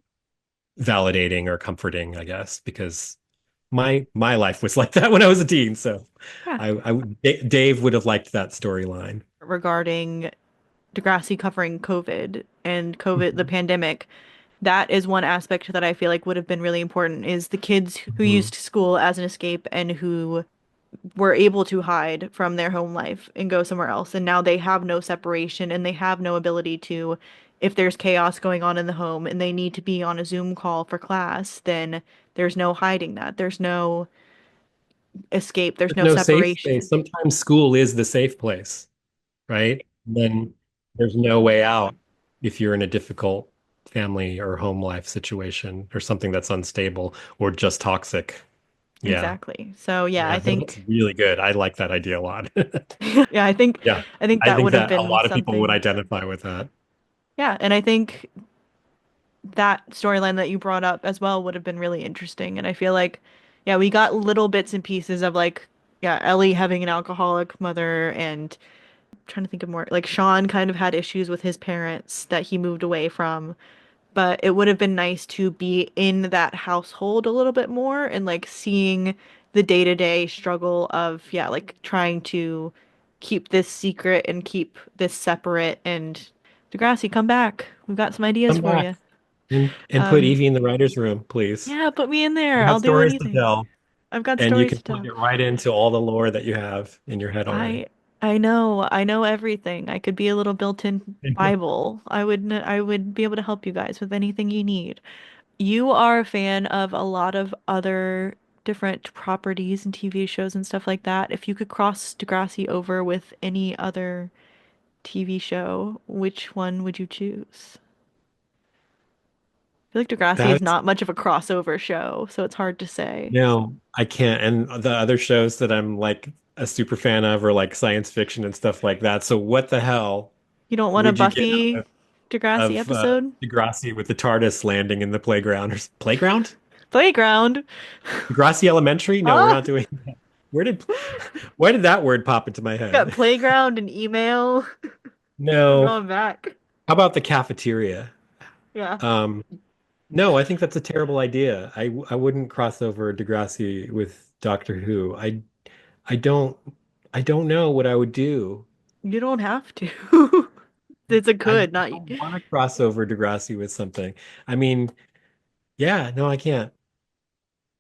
validating or comforting, I guess, because my life was like that when I was a teen. So Yeah. Dave would have liked that storyline. Regarding Degrassi covering COVID and COVID, the Mhm. pandemic, that is one aspect that I feel like would have been really important is the kids who Mhm. used school as an escape and who were able to hide from their home life and go somewhere else. And now they have no separation and they have no ability to, if there's chaos going on in the home and they need to be on a Zoom call for class, then there's no hiding that. There's no escape. There's There's no no safe space. separation. Sometimes school is the safe place, right? Then there's no way out if you're in a difficult family or home life situation or something that's unstable or just toxic. Yeah. Exactly. So yeah, I Yeah, that's think really good. I like that idea a lot. yeah, Yeah. I think I that think would have that a been lot of people would something. identify with that. Yeah, and I think that storyline that you brought up as well would have been really interesting. And I feel like, yeah, we got little bits and pieces of like, yeah, Ellie having an alcoholic mother and trying to think of more, like Sean kind of had issues with his parents that he moved away from. But it would have been nice to be in that household a little bit more and like seeing the day-to-day struggle of, yeah, like trying to keep this secret and keep this separate. And Degrassi, come back. We've got some ideas Come for back you. and put Um, Evie in the writer's room, please. yeah, put me in there. You I'll have do stories to anything. tell, I've got and you stories can to plug tell. it right into all the lore that you have in your head already. I I know everything. I could be a little built-in Bible. I would be able to help you guys with anything you need. You are a fan of a lot of other different properties and TV shows and stuff like that. If you could cross Degrassi over with any other TV show, which one would you choose? I feel like Degrassi is That's not much of a crossover show, so it's hard to say. no, I can't. And the other shows that I'm like a super fan of are like science fiction and stuff like that. So what the hell You don't want a would you get Buffy Degrassi of episode? Degrassi with the TARDIS landing in the playground or playground? Playground. Degrassi Elementary? No, we're Ah, not doing that. Where did why did that word pop into my got head? playground and email. We're No. going back. How about the cafeteria? Yeah. Um, no, I think that's a terrible idea. I wouldn't cross over Degrassi with Doctor Who. I don't I don't know what I would do. You don't have to. It's a I could, not don't want to cross over Degrassi with something. I mean, yeah, no, I can't.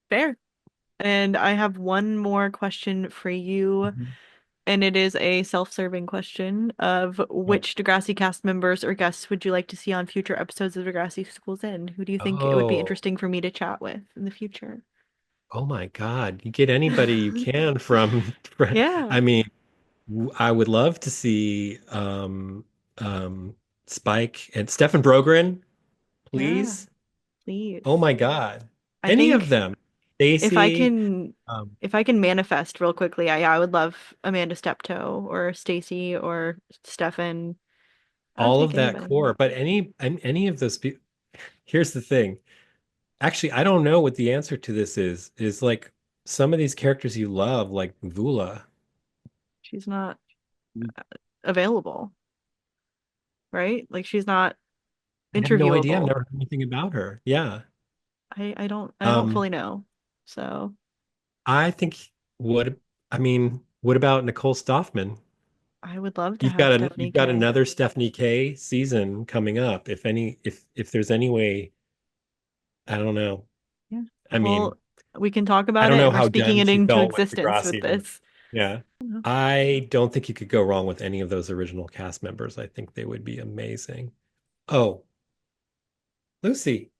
fair. And I have one more question for you, Mhm. and it is a self-serving question of Oh, which Degrassi cast members or guests would you like to see on future episodes of Degrassi Schools In? Who do you think it would be oh, interesting for me to chat with in the future? oh my God. You get anybody you can Yeah, I mean, I would love to see Spike and Stefan Brogren, yeah, please. Oh please. my God. I Any of think them. if I Stacy, can um, if I can manifest real quickly, I would love Amanda Steptoe or Stacy or Stefan. I would all take of that anybody. core. But any of those people, here's the thing. Actually, I don't know what the answer to this is like some of these characters you love, like Vula. She's not available, right? Like she's not I have no idea. I've interviewable. never heard anything about her. Yeah. I don't Um, fully know. So I think what I mean, what about Nicole Stoffman? I would love to have Stephanie You've got K. another Stephanie K season coming up. If there's any way, I don't know. Yeah. I mean, Well, we can talk I about don't it know and we're how speaking done it she into felt with existence with Degrassi, but this. yeah. I don't know. I don't think you could go wrong with any of those original cast members. I think they would be amazing. Oh, Lucy,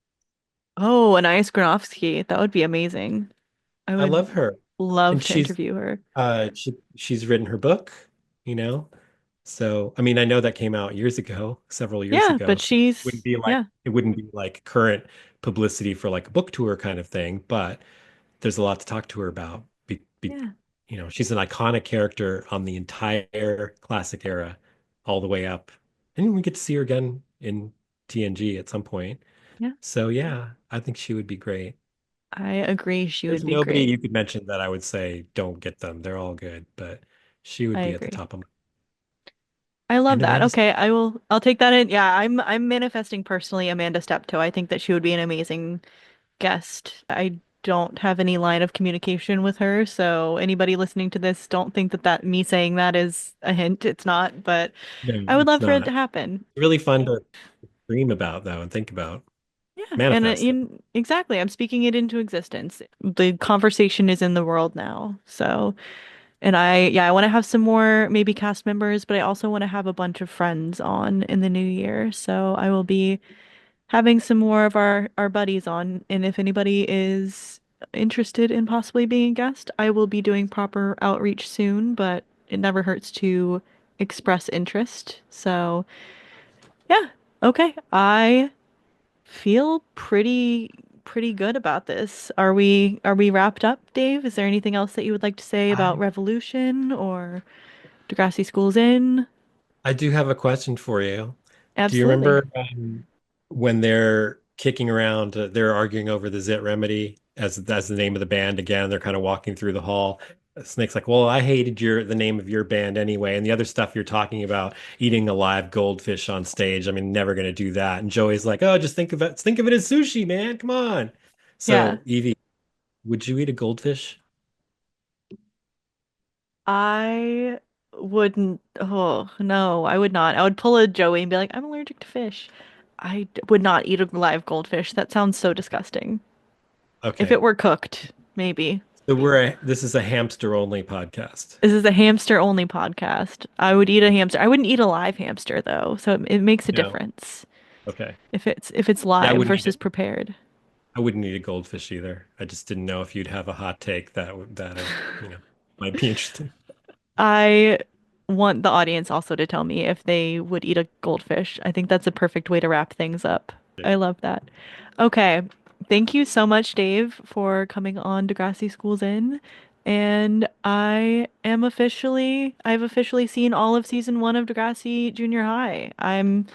Oh, Anais Granofsky. That would be amazing. I I would love her. love And to interview her. she's written her book, you know. So, I mean, I know that came out years ago, several years Yeah, ago, but so she's yeah, it wouldn't be like current publicity for like a book tour kind of thing, but there's a lot to talk to her about. yeah, You know, she's an iconic character on the entire classic era, all the way up. And we get to see her again in TNG at some point. yeah. So yeah, I think she would be great. I agree she would There's be nobody great. you could mention that I would say don't get them. They're all good, but she would I be at the agree. top of my I love And that. Amanda. Okay, I'll take that in. Yeah, I'm manifesting personally Amanda Steptoe. I think that she would be an amazing guest. I don't have any line of communication with her, so anybody listening to this, don't think that me saying that is a hint. It's not, but No, I would it's love for it not. to happen. Really fun to dream about though and think about. Yeah, and Manifest. exactly, I'm speaking it into existence. The conversation is in the world now. So, and yeah, I want to have some more maybe cast members, but I also want to have a bunch of friends on in the new year. So I will be having some more of our buddies on, and if anybody is interested in possibly being a guest, I will be doing proper outreach soon, but it never hurts to express interest. So, yeah. Okay. I feel pretty good about this. Are we wrapped up, Dave? Is there anything else that you would like to say about I Revolution or Degrassi Schools In? I do have a question for you. Do you Absolutely. remember when they're kicking around, they're arguing over the Zit Remedy as the name of the band again? They're kind of walking through the hall. Snake's like, "Well, I hated the name of your band anyway, and the other stuff you're talking about, eating a live goldfish on stage. I mean, never gonna do that." And Joey's like, "Oh, just think of it as sushi, man. Come on." Yeah. So, Evie, would you eat a goldfish? I wouldn't. Oh, no, I would not. I would pull a Joey and be like, I'm allergic to fish. Would not eat a live goldfish. That sounds so disgusting. If it Okay. were cooked, maybe. So this is a hamster only podcast. This is a hamster only podcast. I would eat a hamster. I wouldn't eat a live hamster though, so it makes a No. difference Okay. if it's Yeah, I live wouldn't eat versus it. prepared. I wouldn't eat a goldfish either. I just didn't know if you'd have a hot take might be interesting. I want the audience also to tell me if they would eat a goldfish. I think that's a perfect way to wrap things up. I love that. Okay. Thank you so much, Dave, for coming on Degrassi Schools In. And I've officially seen all of season one of Degrassi Junior High. I'm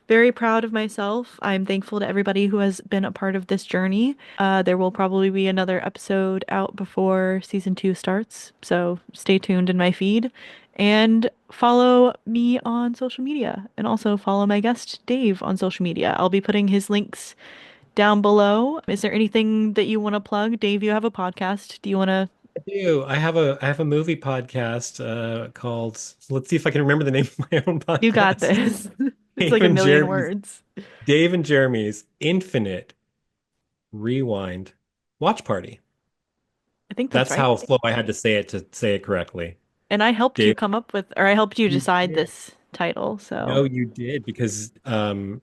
very proud of myself. I'm thankful to everybody who has been a part of this journey. There will probably be another episode out before season two starts, so stay tuned in my feed and follow me on social media and also follow my guest Dave on social media. I'll be putting his links down below. Is there anything that you want to plug? Dave, you have a podcast. Do you want to? I do. I have a movie podcast called, let's see if I can remember the name of my own You got podcast. this. It's Dave like a and million Jeremy's words. Dave and Jeremy's Infinite Rewind Watch Party. I think that's That's right. how slow I had to say it correctly. And I helped you Dave, come up with, or I helped you you decide did. this title. So No, you did because I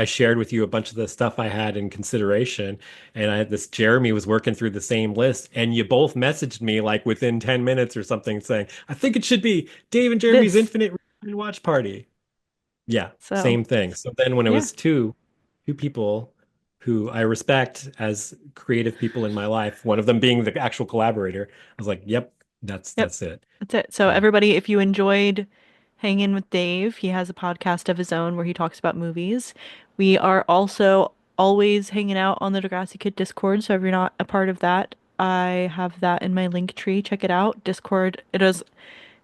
shared with you a bunch of the stuff I had in consideration, and I had this Jeremy was working through the same list, and you both messaged me like within 10 minutes or something saying, I think it should be Dave and Jeremy's this. Infinite Rewind Watch Party. Yeah, So same thing. So then when it yeah. was two people who I respect as creative people in my life, one of them being the actual collaborator, I was like, yep, that's Yep. that's it. That's it. So So everybody, if you enjoyed hanging with Dave, he has a podcast of his own where he talks about movies. We are also always hanging out on the Degrassi Kid Discord. So if you're not a part of that, I have that in my link tree. Check it out. Discord.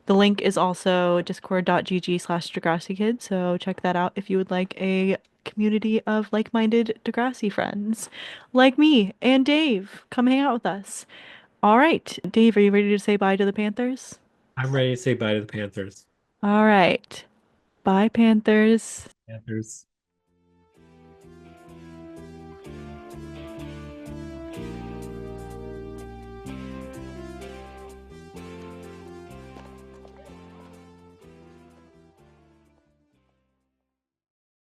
The link is also discord.gg/Degrassi Kid. So check that out if you would like a community of like-minded Degrassi friends like me and Dave. Come hang out with us. All right. Dave, are you ready to say bye to the Panthers? I'm ready to say bye to the Panthers. All right. Bye, Panthers. Panthers.